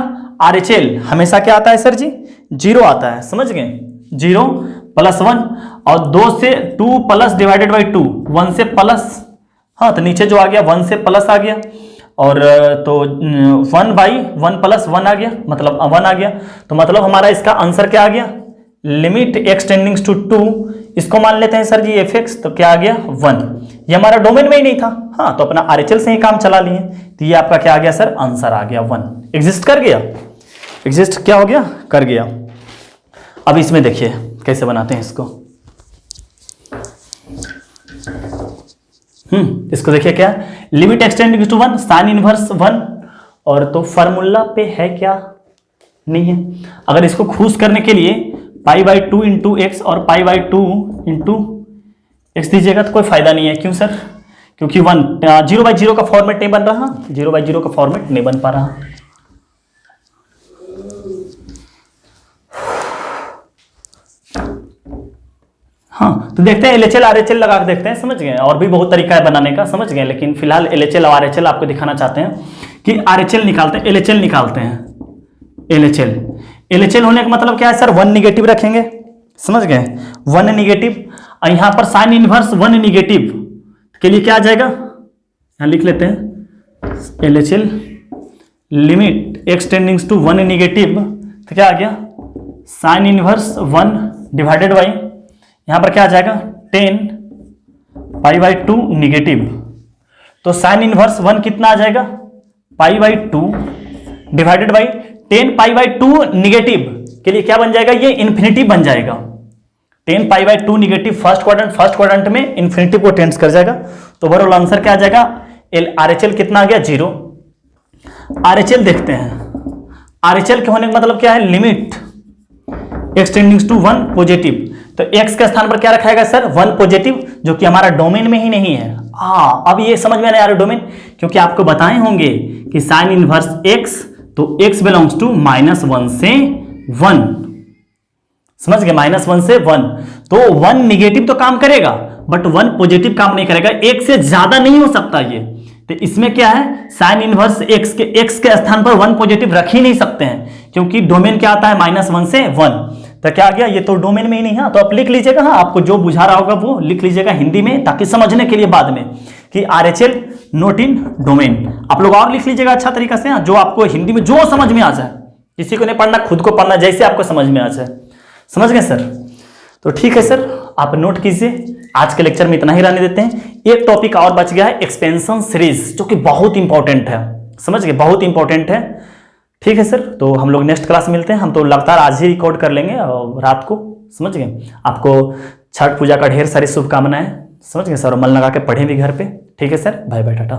RHL हमेशा क्या आता है सर जी? 0 आता है, समझ गए? 0 + 1, और 2 से 2 प्लस डिवाइडेड बाई 2, 1 से प्लस, हाँ तो नीचे जो आ गया 1 से प्लस आ गया, और तो 1/1 + 1 आ गया, मतलब 1 आ गया, तो मतलब हमारा इसका आंसर क्या आ गया? लिमिट एक्सटेंडिंग टू 2, इसको मान लेते हैं सर जी fx, तो क्या आ गया? 1, ये हमारा डोमेन में ही नहीं था, हाँ तो अपना RHL से ही काम चला लिए, तो ये आपका क्या आ गया सर? आंसर आ गया 1, एग्जिस्ट कर गया, एग्जिस्ट क्या हो गया? कर गया। अब इसमें देखिए कैसे बनाते हैं इसको, इसको देखिए क्या? Limit extending to 1, sine inverse 1, और तो फार्मूला पे है क्या? नहीं है। अगर इसको खुश करने के लिए π/2 इंटू एक्स और π/2 इंटू एक्स दीजिएगा तो कोई फायदा नहीं है। क्यों सर? क्योंकि 0/0 का फॉर्मेट नहीं बन रहा, 0/0 का फॉर्मेट नहीं बन पा रहा। हाँ तो देखते हैं LHL RHL लगा के देखते हैं, समझ गए? और भी बहुत तरीका है बनाने का, समझ गए? लेकिन फिलहाल LHL और RHL आपको दिखाना चाहते हैं कि RHL निकालते हैं, LHL निकालते हैं। LHL होने का मतलब क्या है सर? 1 निगेटिव रखेंगे, समझ गए? 1 निगेटिव, और यहां पर साइन इनवर्स 1 निगेटिव के लिए क्या आ जाएगा? यहां लिख लेते हैं, LHL limit x tendings to 1 negative, तो क्या आ गया साइन इनवर्स 1 डिवाइडेड बाई यहां पर क्या आ जाएगा 10 पाई बाई 2 निगेटिव। तो साइन इनवर्स 1 कितना आ जाएगा pi by 2 divided by 10 pi by 2 negative के लिए क्या बन जाएगा, ये इन्फिनिटी बन जाएगा। 10 pi by 2 negative first quadrant में इन्फिनिटी को टेंड्स कर जाएगा। तो ओवरऑल आंसर क्या आ जाएगा, RHL कितना आ गया 0। RHL देखते हैं, RHL के होने का मतलब क्या है, limit x tendings to 1 positive. तो x के स्थान पर क्या रखाएगा सर 1 पॉजिटिव, जो कि हमारा डोमेन में ही नहीं है। अब ये समझ में नहीं आ रहा डोमेन, क्योंकि आपको बताए होंगे कि साइन इनवर्स x, तो x बिलोंग्स टू -1 से 1, समझ गए, -1 से 1। तो 1 निगेटिव तो काम करेगा बट 1 पॉजिटिव काम नहीं करेगा, एक से ज्यादा नहीं हो सकता ये। तो इसमें क्या है, साइन इनवर्स x के स्थान पर 1 पॉजिटिव रख ही नहीं सकते हैं, क्योंकि डोमेन क्या आता है -1 से 1। तो क्या आ गया, ये तो डोमेन में ही नहीं है। तो आप लिख लीजिएगा, हाँ आपको जो बुझा रहा होगा वो लिख लीजिएगा हिंदी में, ताकि समझने के लिए बाद में कि RHL नॉट इन डोमेन। आप लोग और लिख लीजिएगा अच्छा तरीका से, जो आपको हिंदी में जो समझ में आ जाए, किसी को नहीं पढ़ना, खुद को पढ़ना, जैसे आपको समझ में आ जाए। समझ गए सर? तो ठीक है सर, आप नोट कीजिए। आज के लेक्चर में इतना ही रहने देते हैं। एक टॉपिक और बच गया है, एक्सपेंशन सीरीज, जो कि बहुत इंपॉर्टेंट है। समझ गए, बहुत इंपॉर्टेंट है। ठीक है सर, तो हम लोग नेक्स्ट क्लास मिलते हैं। हम तो लगातार आज ही रिकॉर्ड कर लेंगे और रात को। समझ गए, आपको छठ पूजा का ढेर सारी शुभकामनाएं। समझ गए सर, मन लगा के पढ़ें भी घर पे। ठीक है सर, बाय बाय, टाटा।